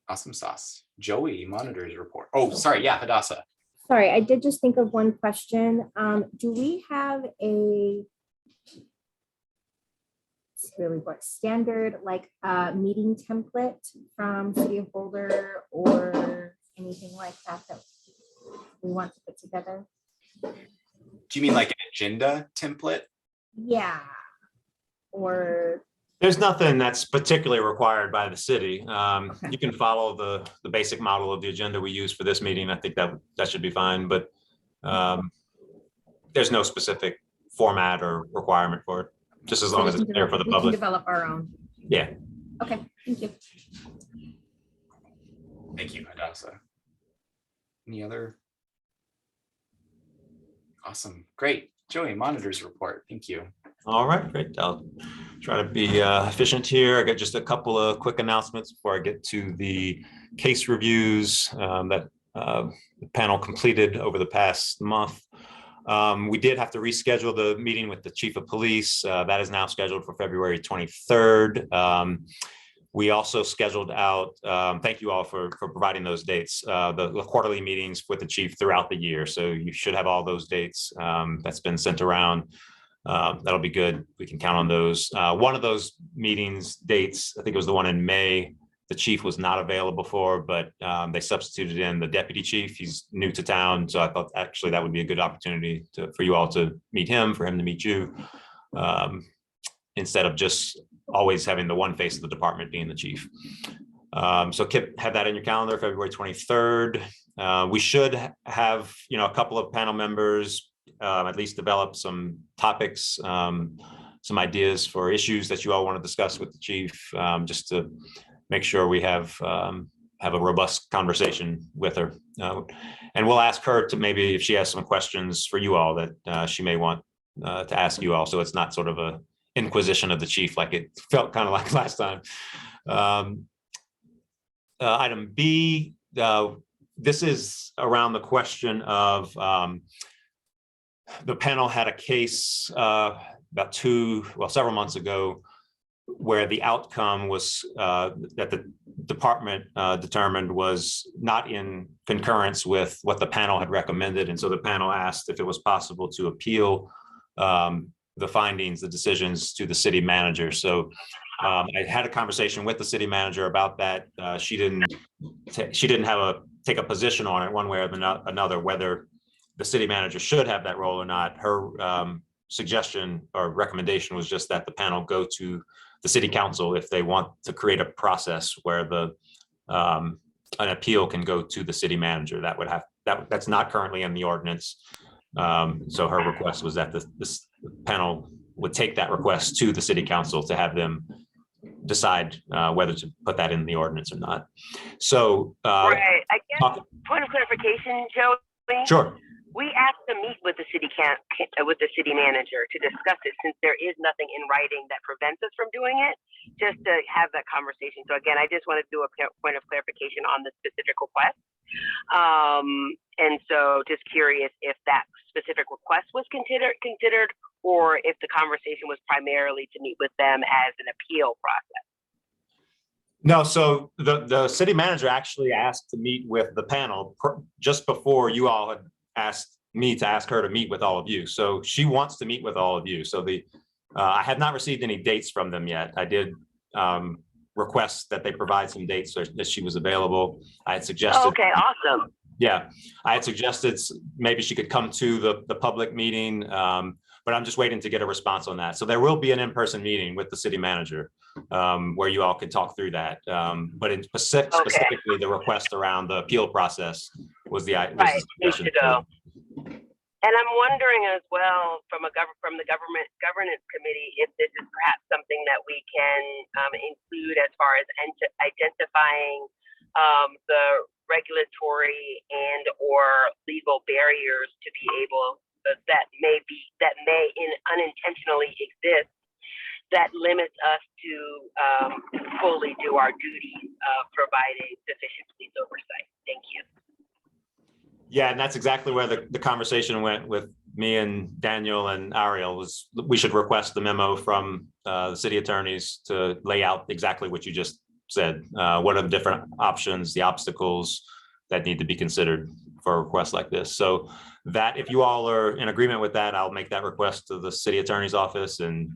S2: Awesome sauce. Joey, monitors report. Oh, sorry. Yeah, Hadassah.
S5: Sorry, I did just think of one question. Do we have a really what standard like meeting template from City of Boulder or anything like that that we want to put together?
S2: Do you mean like an agenda template?
S5: Yeah. Or
S1: There's nothing that's particularly required by the city.
S5: Okay.
S1: You can follow the basic model of the agenda we use for this meeting. I think that should be fine, but there's no specific format or requirement for it, just as long as it's there for the
S5: we can
S1: public.
S5: develop our own.
S1: Yeah.
S5: Okay, thank you.
S2: Thank you, Hadassah. Any other? Awesome. Great. Joey, monitors report. Thank you.
S1: All right, great. I'll try to be efficient here. I got just a couple of quick announcements before I get to the case reviews that the panel completed over the past month. We did have to reschedule the meeting with the chief of police. That is now scheduled for February 23rd. We also scheduled out, thank you all for providing those dates, the quarterly meetings with the chief throughout the year. So you should have all those dates that's been sent around. That'll be good. We can count on those. One of those meetings dates, I think it was the one in May, the chief was not available for, but they substituted in the deputy chief. He's new to town. So I thought actually that would be a good opportunity for you all to meet him, for him to meet you, instead of just always having the one face of the department being the chief. So Kip, have that in your calendar, February 23rd. We should have, a couple of panel members at least develop some topics, some ideas for issues that you all want to discuss with the chief, just to make sure we have a robust conversation with her. And we'll ask her to maybe if she has some questions for you all that she may want to ask you all. So it's not sort of a inquisition of the chief like it felt kind of like last time. Item B, this is around the question of the panel had a case about several months ago where the outcome was that the department determined was not in concurrence with what the panel had recommended. And so the panel asked if it was possible to appeal the findings, the decisions to the city manager. So I had a conversation with the city manager about that. She didn't take a position on it one way or another, whether the city manager should have that role or not. Her suggestion or recommendation was just that the panel go to the city council if they want to create a process where an appeal can go to the city manager. That's not currently in the ordinance. So her request was that this panel would take that request to the city council to have them decide whether to put that in the ordinance or not. So
S9: right. I guess point of clarification, Joey.
S1: Sure.
S9: We asked to meet with the city manager to discuss it, since there is nothing in writing that prevents us from doing it, just to have that conversation. So again, I just wanted to do a point of clarification on the specific request. And so just curious if that specific request was considered, or if the conversation was primarily to meet with them as an appeal process.
S1: No, so the city manager actually asked to meet with the panel just before you all had asked me to ask her to meet with all of you. So she wants to meet with all of you. So I have not received any dates from them yet. I did request that they provide some dates that she was available. I had suggested.
S9: Oh, okay, awesome.
S1: Yeah, I had suggested maybe she could come to the public meeting, but I'm just waiting to get a response on that. So there will be an in-person meeting with the city manager where you all could talk through that. But specifically the request around the appeal process was the
S9: needs to go. And I'm wondering as well from the governance committee if this is perhaps something that we can include as far as identifying the regulatory and or legal barriers to be able that may unintentionally exist that limits us to fully do our duties of providing sufficient police oversight. Thank you.
S1: Yeah, and that's exactly where the conversation went with me and Daniel and Ariel. Was we should request the memo from the city attorneys to lay out exactly what you just said. What are the different options, the obstacles that need to be considered for a request like this? So that if you all are in agreement with that, I'll make that request to the city attorney's office and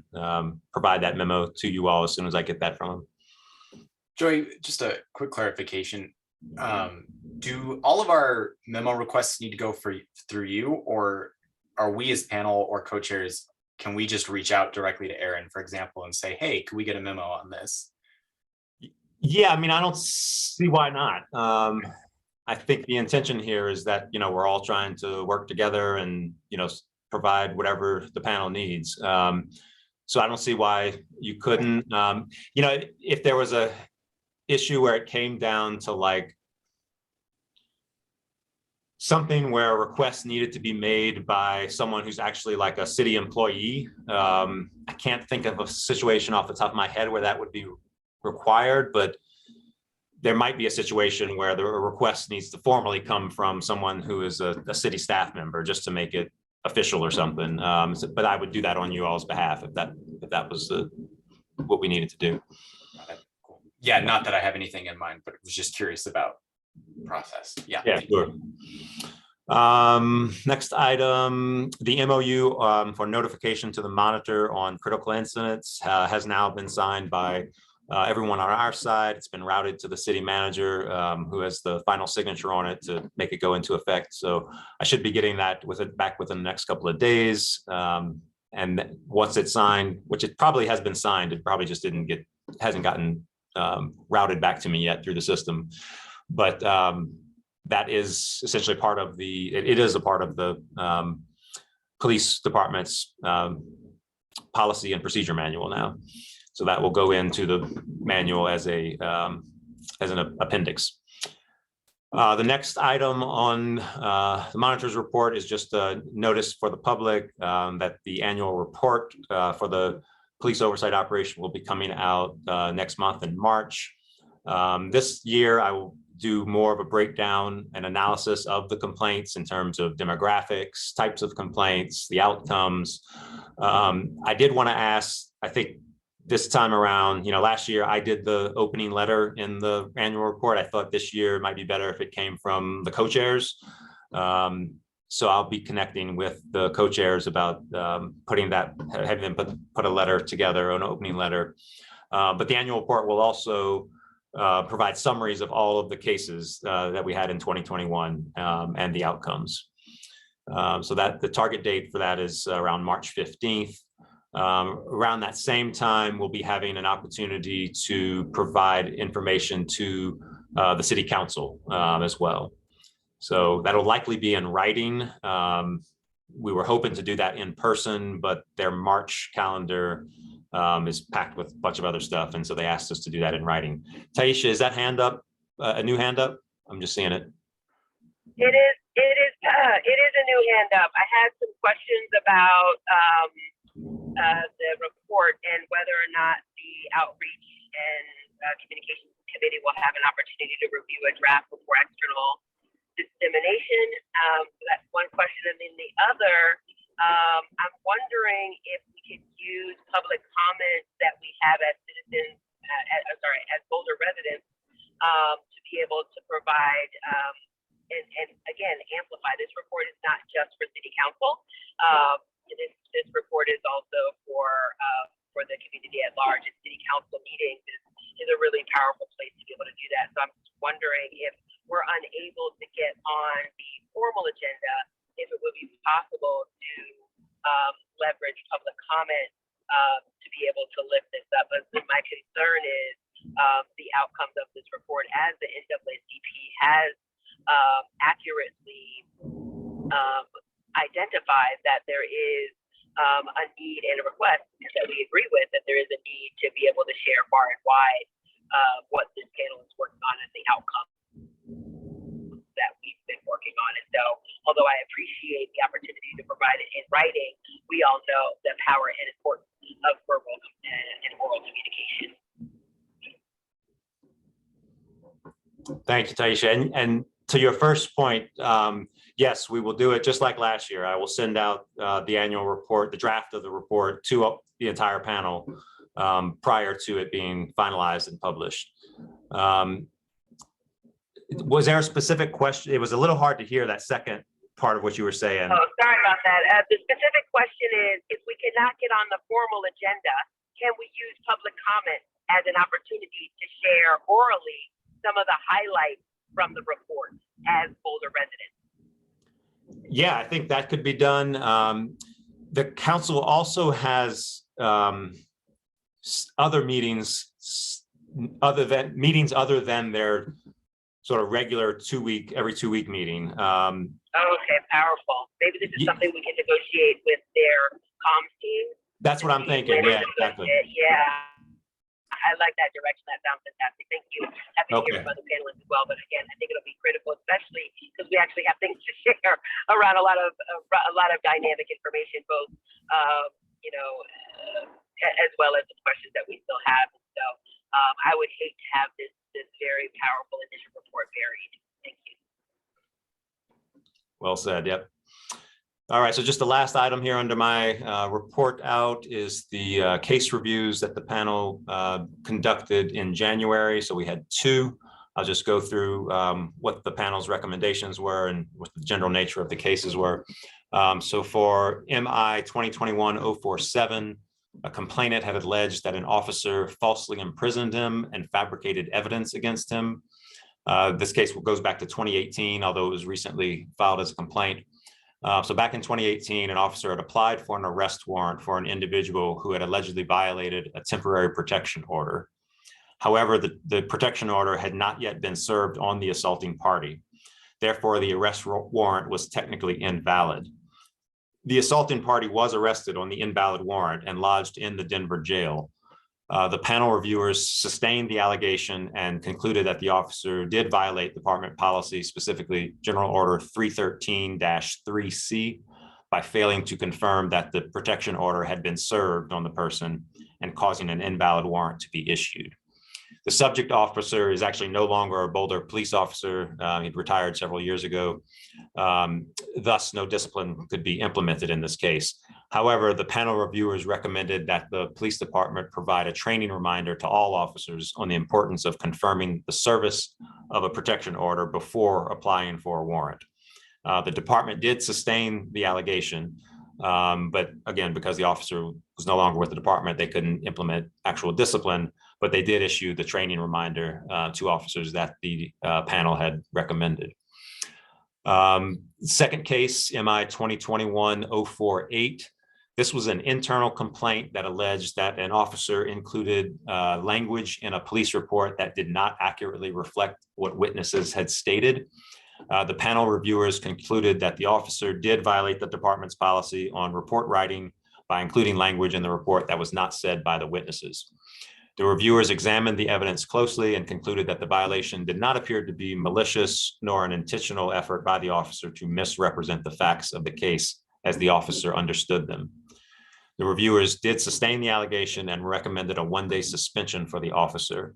S1: provide that memo to you all as soon as I get that from them.
S2: Joey, just a quick clarification. Do all of our memo requests need to go through you, or are we as panel or co-chairs, can we just reach out directly to Aaron, for example, and say, hey, can we get a memo on this?
S1: Yeah, I mean, I don't see why not. I think the intention here is that, we're all trying to work together and, provide whatever the panel needs. So I don't see why you couldn't, if there was a issue where it came down to like something where a request needed to be made by someone who's actually like a city employee. I can't think of a situation off the top of my head where that would be required, but there might be a situation where the request needs to formally come from someone who is a city staff member just to make it official or something. But I would do that on you all's behalf if that was what we needed to do.
S2: Cool. Yeah, not that I have anything in mind, but was just curious about process. Yeah,
S1: sure. Next item, the MOU for notification to the monitor on critical incidents has now been signed by everyone on our side. It's been routed to the city manager who has the final signature on it to make it go into effect. So I should be getting that back within the next couple of days. And once it's signed, which it probably has been signed, it probably just hasn't gotten routed back to me yet through the system. But that is essentially part of it is a part of the police department's policy and procedure manual now. So that will go into the manual as an appendix. The next item on the monitor's report is just a notice for the public that the annual report for the police oversight operation will be coming out next month in March. This year, I will do more of a breakdown and analysis of the complaints in terms of demographics, types of complaints, the outcomes. I did want to ask, I think, this time around, last year I did the opening letter in the annual report. I thought this year it might be better if it came from the co-chairs. So I'll be connecting with the co-chairs about having them put a letter together, an opening letter. But the annual report will also provide summaries of all of the cases that we had in 2021 and the outcomes. So that the target date for that is around March 15th. Around that same time, we'll be having an opportunity to provide information to the city council as well. So that'll likely be in writing. We were hoping to do that in person, but their March calendar is packed with a bunch of other stuff. And so they asked us to do that in writing. Taisha, is that hand up, a new hand up? I'm just seeing it.
S9: It is a new hand up. I had some questions about the report and whether or not the outreach and communications committee will have an opportunity to review a draft before external dissemination. So that's one question. And then the other, I'm wondering if we could use public comments that we have as citizens, as Boulder residents, to be able to provide and again, amplify. This report is not just for city council. This report is also for the community at large. And city council meetings is a really powerful place to be able to do that. So I'm just wondering if we're unable to get on the formal agenda, if it would be possible to leverage public comment to be able to lift this up. But my concern is the outcomes of this report, as the NAACP has accurately identified that there is a need and a request that we agree with, that there is a need to be able to share far and wide what this panel is working on and the outcome that we've been working on. And so, although I appreciate the opportunity to provide it in writing, we all know the power and importance of verbal and oral communication.
S1: Thank you, Taisha. And to your first point, yes, we will do it just like last year. I will send out the annual report, the draft of the report, to the entire panel prior to it being finalized and published. Was there a specific question? It was a little hard to hear that second part of what you were saying.
S9: Oh, sorry about that. The specific question is, if we cannot get on the formal agenda, can we use public comment as an opportunity to share orally some of the highlights from the report as Boulder residents?
S1: Yeah, I think that could be done. The council also has other meetings other than their sort of regular every 2 week meeting.
S9: Okay, powerful. Maybe this is something we can negotiate with their comms team.
S1: That's what I'm thinking. Yeah, exactly.
S9: Yeah, I like that direction. That sounds fantastic. Thank you. Happy to hear from other panelists as well. But again, I think it'll be critical, especially because we actually have things to share around a lot of dynamic information, both as well as the questions that we still have. And so I would hate to have this very powerful initial report buried. Thank you.
S1: Well said. Yep. All right. So just the last item here under my report out is the case reviews that the panel conducted in January. So we had 2. I'll just go through what the panel's recommendations were and what the general nature of the cases were. So for MI 2021-047, a complainant had alleged that an officer falsely imprisoned him and fabricated evidence against him. This case goes back to 2018, although it was recently filed as a complaint. So back in 2018, an officer had applied for an arrest warrant for an individual who had allegedly violated a temporary protection order. However, the protection order had not yet been served on the assaulting party. Therefore, the arrest warrant was technically invalid. The assaulting party was arrested on the invalid warrant and lodged in the Denver jail. The panel reviewers sustained the allegation and concluded that the officer did violate department policy, specifically General Order 313-3C, by failing to confirm that the protection order had been served on the person and causing an invalid warrant to be issued. The subject officer is actually no longer a Boulder police officer. He'd retired several years ago. Thus, no discipline could be implemented in this case. However, the panel reviewers recommended that the police department provide a training reminder to all officers on the importance of confirming the service of a protection order before applying for a warrant. The department did sustain the allegation, but again, because the officer was no longer with the department, they couldn't implement actual discipline. but they did issue the training reminder to officers that the panel had recommended. Second case, MI 2021-048. This was an internal complaint that alleged that an officer included language in a police report that did not accurately reflect what witnesses had stated. The panel reviewers concluded that the officer did violate the department's policy on report writing by including language in the report that was not said by the witnesses. The reviewers examined the evidence closely and concluded that the violation did not appear to be malicious nor an intentional effort by the officer to misrepresent the facts of the case as the officer understood them. The reviewers did sustain the allegation and recommended a one-day suspension for the officer.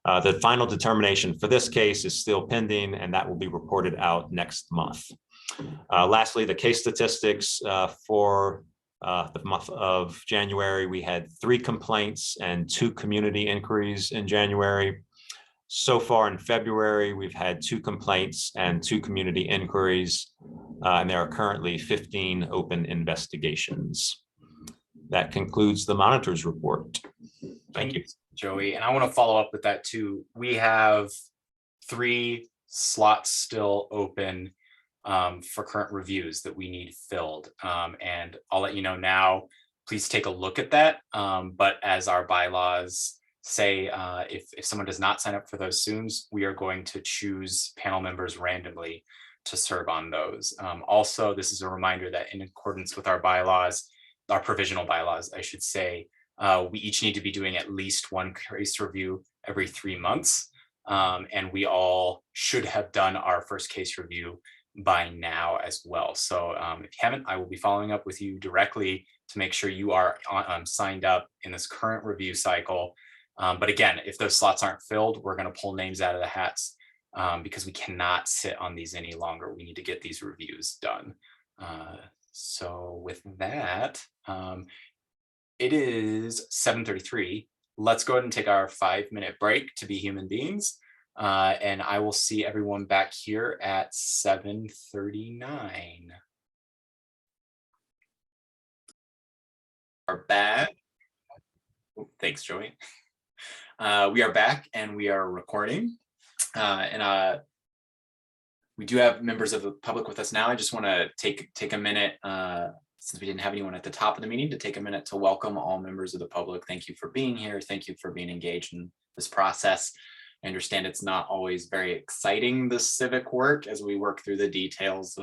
S1: The final determination for this case is still pending, and that will be reported out next month. Lastly, the case statistics for the month of January, we had 3 complaints and 2 community inquiries in January. So far in February, we've had 2 complaints and 2 community inquiries, and there are currently 15 open investigations. That concludes the monitor's report. Thank you,
S2: Joey. And I want to follow up with that too. We have 3 slots still open for current reviews that we need filled. And I'll let you know now, please take a look at that. But as our bylaws say, if someone does not sign up for those Zooms, we are going to choose panel members randomly to serve on those. Also, this is a reminder that in accordance with our bylaws, our provisional bylaws, I should say, we each need to be doing at least 1 case review every 3 months. And we all should have done our first case review by now as well. So if you haven't, I will be following up with you directly to make sure you are signed up in this current review cycle. But again, if those slots aren't filled, we're going to pull names out of the hats because we cannot sit on these any longer. We need to get these reviews done. So with that, it is 7:33. Let's go ahead and take our 5-minute break to be human beings. And I will see everyone back here at 7:39. Are back. Thanks, Joey. We are back and we are recording. We do have members of the public with us now. I just want to take a minute, since we didn't have anyone at the top of the meeting, to take a minute to welcome all members of the public. Thank you for being here. Thank you for being engaged in this process. I understand it's not always very exciting, this civic work, as we work through the details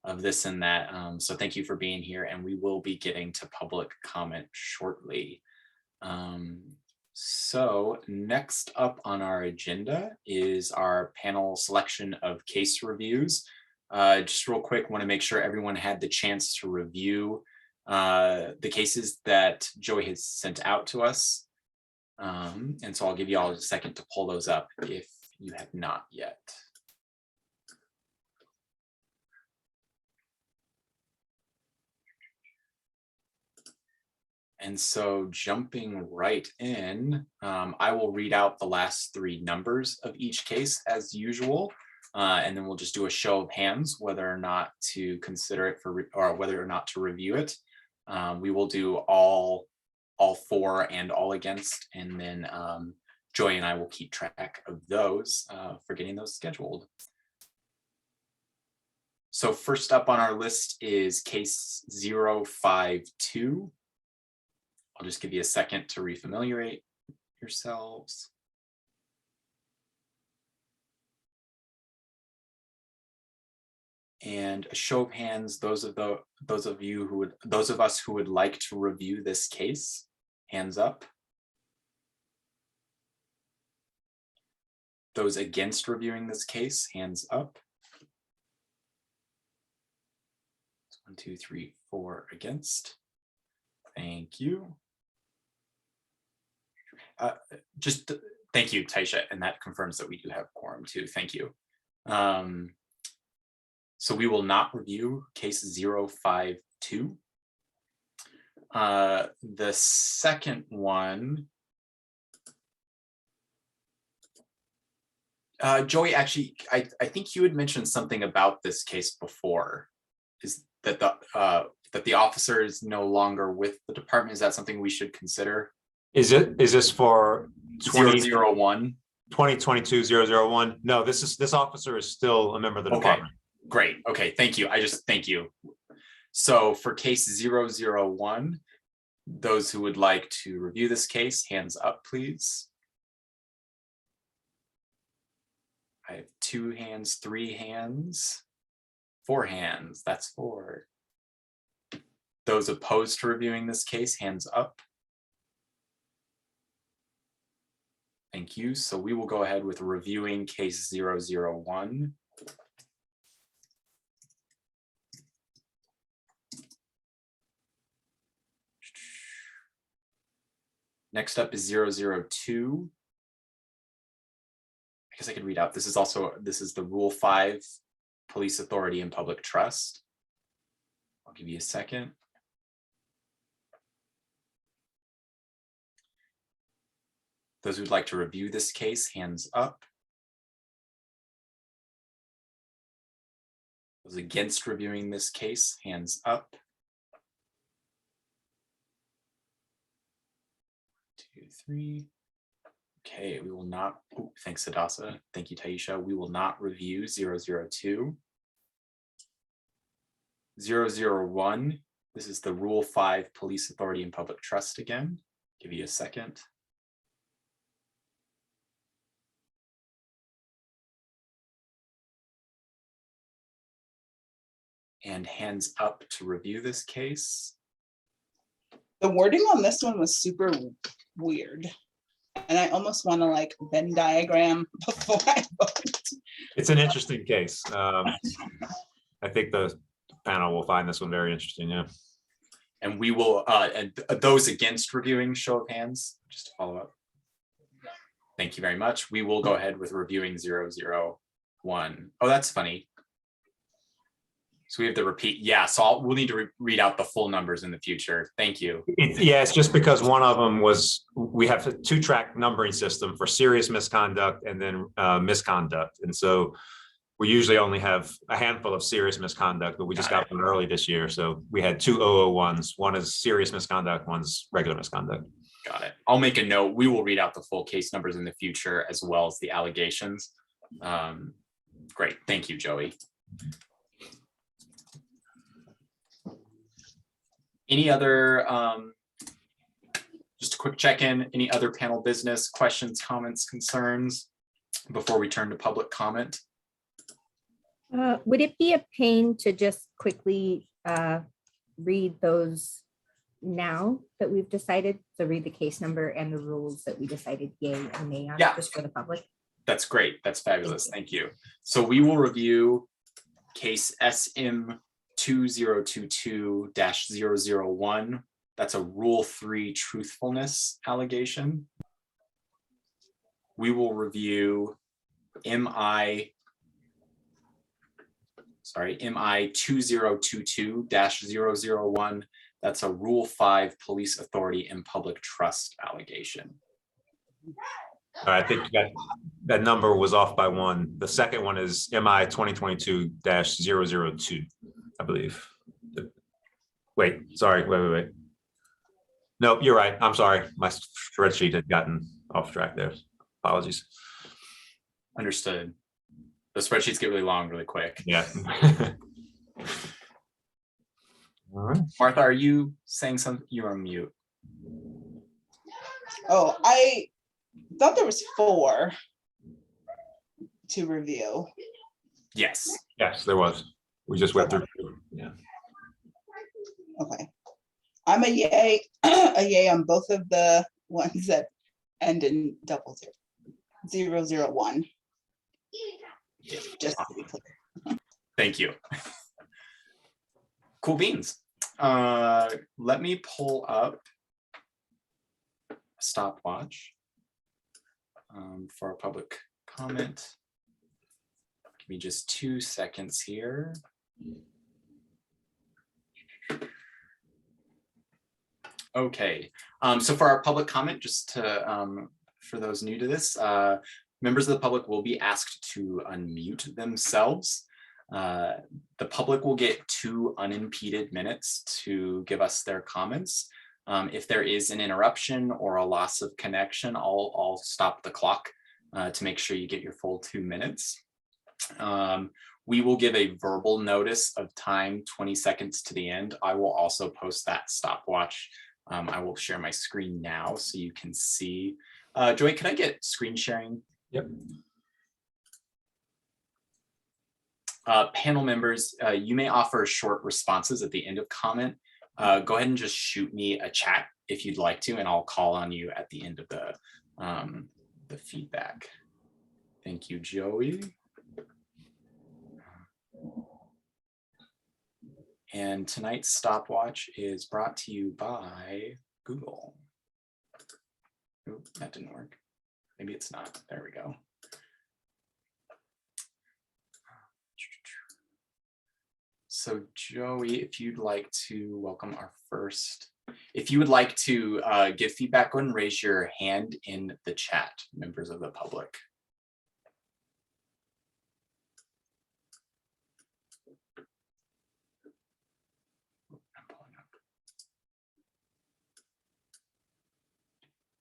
S2: of this and that. So thank you for being here, and we will be getting to public comment shortly. So next up on our agenda is our panel selection of case reviews. Just real quick, want to make sure everyone had the chance to review the cases that Joey has sent out to us. And so I'll give you all a second to pull those up if you have not yet. And so jumping right in, I will read out the last 3 numbers of each case as usual, and then we'll just do a show of hands whether or not to consider it or whether or not to review it. We will do all for and all against, and then Joy and I will keep track of those for getting those scheduled. So first up on our list is case 052. I'll just give you a second to refamiliate yourselves. And a show of hands, those of us who would like to review this case, hands up. Those against reviewing this case, hands up. 1, 2, 3, 4 against. Thank you. Just thank you, Taisha, and that confirms that we do have quorum too. Thank you. So we will not review case 052. The second one, Joey, actually, I think you had mentioned something about this case before. Is that the officer is no longer with the department? Is that something we should consider?
S1: Is this for
S2: 001.
S1: 2022-001. No, this officer is still a member of the
S2: Okay,
S1: department.
S2: great. Okay, thank you. Thank you. So for case 001, those who would like to review this case, hands up, please. I have 2 hands, 3 hands, 4 hands. That's 4. Those opposed to reviewing this case, hands up. Thank you. So we will go ahead with reviewing case 001. Next up is 002. I guess I could read out. This is the Rule 5, Police Authority and Public Trust. I'll give you a second. Those who'd like to review this case, hands up. Those against reviewing this case, hands up. 2, 3. Okay, we will not, oh, thanks Sadasa. Thank you, Taisha. We will not review 002. 001, this is the Rule 5 Police Authority and Public Trust again. Give you a second. And hands up to review this case.
S6: The wording on this one was super weird. And I almost want to like Venn diagram before I vote.
S1: It's an interesting case. I think the panel will find this one very interesting. Yeah.
S2: And we will, and those against reviewing, show of hands, just to follow up. Thank you very much. We will go ahead with reviewing 001. Oh, that's funny. So we have to repeat. Yeah, so we'll need to read out the full numbers in the future. Thank you.
S1: Yeah, it's just because one of them was, we have a 2-track numbering system for serious misconduct and then misconduct. And so we usually only have a handful of serious misconduct, but we just got one early this year. So we had 2 001s. One is serious misconduct, one's regular misconduct.
S2: Got it. I'll make a note. We will read out the full case numbers in the future as well as the allegations. Great. Thank you, Joey. Any other, just a quick check-in, any other panel business, questions, comments, concerns before we turn to public comment?
S5: Would it be a pain to just quickly read those now that we've decided? So read the case number and the rules that we decided yay and nay on, just for the public?
S2: That's great. That's fabulous. Thank you. So we will review case SM 2022-001. That's a Rule 3 truthfulness allegation. We will review MI 2022-001. That's a Rule 5 Police Authority and Public Trust allegation.
S1: I think that number was off by 1. The second one is MI 2022-002, I believe. Wait, sorry, wait. No, you're right. I'm sorry. My spreadsheet had gotten off track there. Apologies.
S2: Understood. The spreadsheets get really long really quick.
S1: Yeah. All right.
S2: Martha, are you saying something? You're on mute.
S6: Oh, I thought there was 4 to review.
S2: Yes.
S1: Yes, there was. We just went through. Yeah.
S6: Okay. I'm a yay, a yay on both of the ones that end in 001. Just to be clear.
S2: Thank you. Cool beans. Let me pull up a stopwatch for our public comment. Give me just 2 seconds here. Okay, so for our public comment, just to for those new to this, members of the public will be asked to unmute themselves. The public will get 2 unimpeded minutes to give us their comments. If there is an interruption or a loss of connection, I'll stop the clock to make sure you get your full 2 minutes. We will give a verbal notice of time 20 seconds to the end. I will also post that stopwatch. I will share my screen now so you can see. Joy, could I get screen sharing?
S1: Yep.
S2: Panel members, you may offer short responses at the end of comment. Go ahead and just shoot me a chat if you'd like to, and I'll call on you at the end of the feedback. Thank you, Joey. And tonight's stopwatch is brought to you by Google. Oh, that didn't work. Maybe it's not. There we go. So Joey, if you'd like to welcome our first, if you would like to give feedback, go ahead and raise your hand in the chat, members of the public.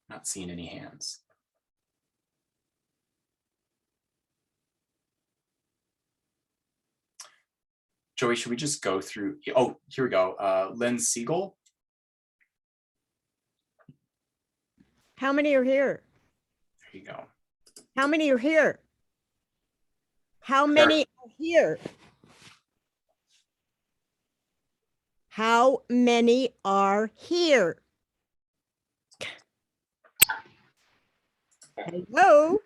S2: Not seeing any hands. Joey, should we just go through? Oh, here we go. Lynn Siegel.
S10: How many are here?
S2: There you go.
S10: How many are here? How many are here? How many are here? Hello?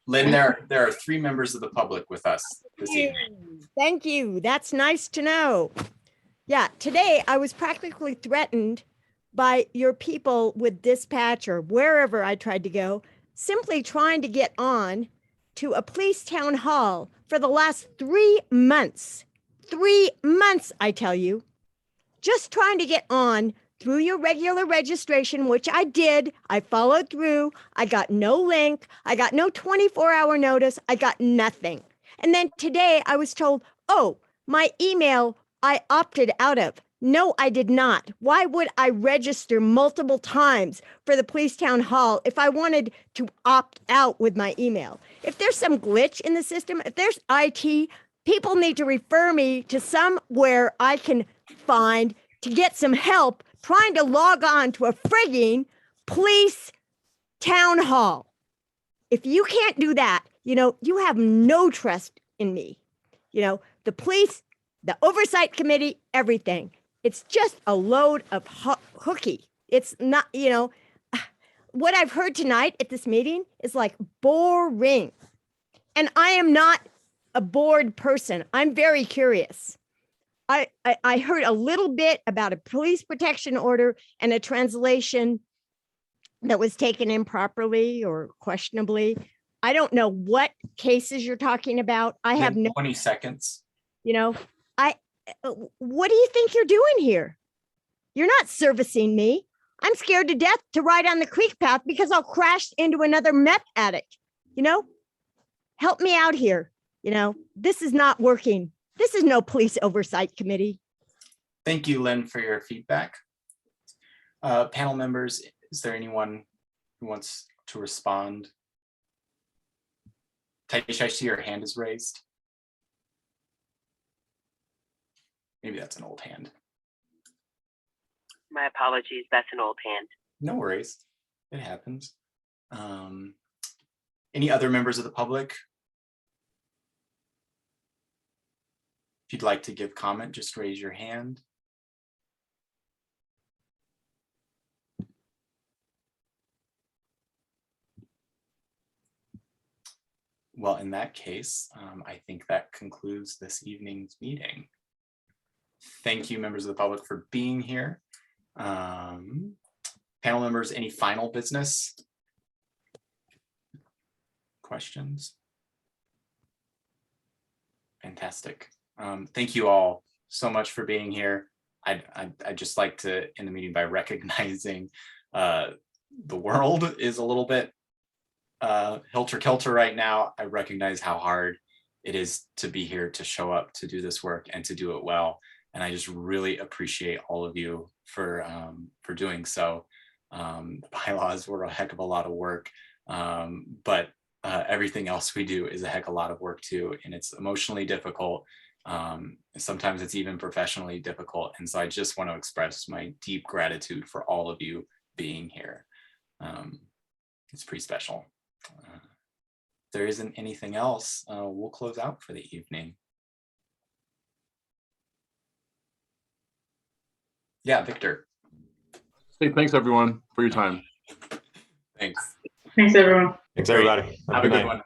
S2: Lynn, there are 3 members of the public with us this evening.
S10: Thank you. That's nice to know. Yeah, today I was practically threatened by your people with dispatch or wherever I tried to go, simply trying to get on to a police town hall for the last 3 months. 3 months, I tell you. Just trying to get on through your regular registration, which I did. I followed through. I got no link. I got no 24-hour notice. I got nothing. And then today I was told, oh, my email I opted out of. No, I did not. Why would I register multiple times for the police town hall if I wanted to opt out with my email? If there's some glitch in the system, if there's IT, people need to refer me to somewhere I can find to get some help trying to log on to a frigging police town hall. If you can't do that, you have no trust in me. The police, the oversight committee, everything. It's just a load of hooky. It's not, what I've heard tonight at this meeting is like boring. And I am not a bored person. I'm very curious. I heard a little bit about a police protection order and a translation that was taken improperly or questionably. I don't know what cases you're talking about. I have no
S2: 20 seconds.
S10: What do you think you're doing here? You're not servicing me. I'm scared to death to ride on the creek path because I'll crash into another meth addict. Help me out here. This is not working. This is no police oversight committee.
S2: Thank you, Lynn, for your feedback. Panel members, is there anyone who wants to respond? Taish, I see your hand is raised. Maybe that's an old hand.
S9: My apologies, that's an old hand.
S2: No worries, it happens. Any other members of the public? If you'd like to give comment, just raise your hand. Well, in that case, I think that concludes this evening's meeting. Thank you, members of the public, for being here. Panel members, any final business? Questions? Fantastic. Thank you all so much for being here. I'd just like to end the meeting by recognizing the world is a little bit helter-kelter right now. I recognize how hard it is to be here, to show up, to do this work, and to do it well. And I just really appreciate all of you for doing so. The bylaws were a heck of a lot of work, but everything else we do is a heck of a lot of work too, and it's emotionally difficult. Sometimes it's even professionally difficult. And so I just want to express my deep gratitude for all of you being here. It's pretty special. If there isn't anything else, we'll close out for the evening. Yeah, Victor.
S4: Say thanks everyone for your time.
S2: Thanks.
S6: Thanks, everyone.
S1: Thanks,
S2: Great.
S1: everybody.
S2: Have a
S1: good
S2: good
S1: night.
S2: one.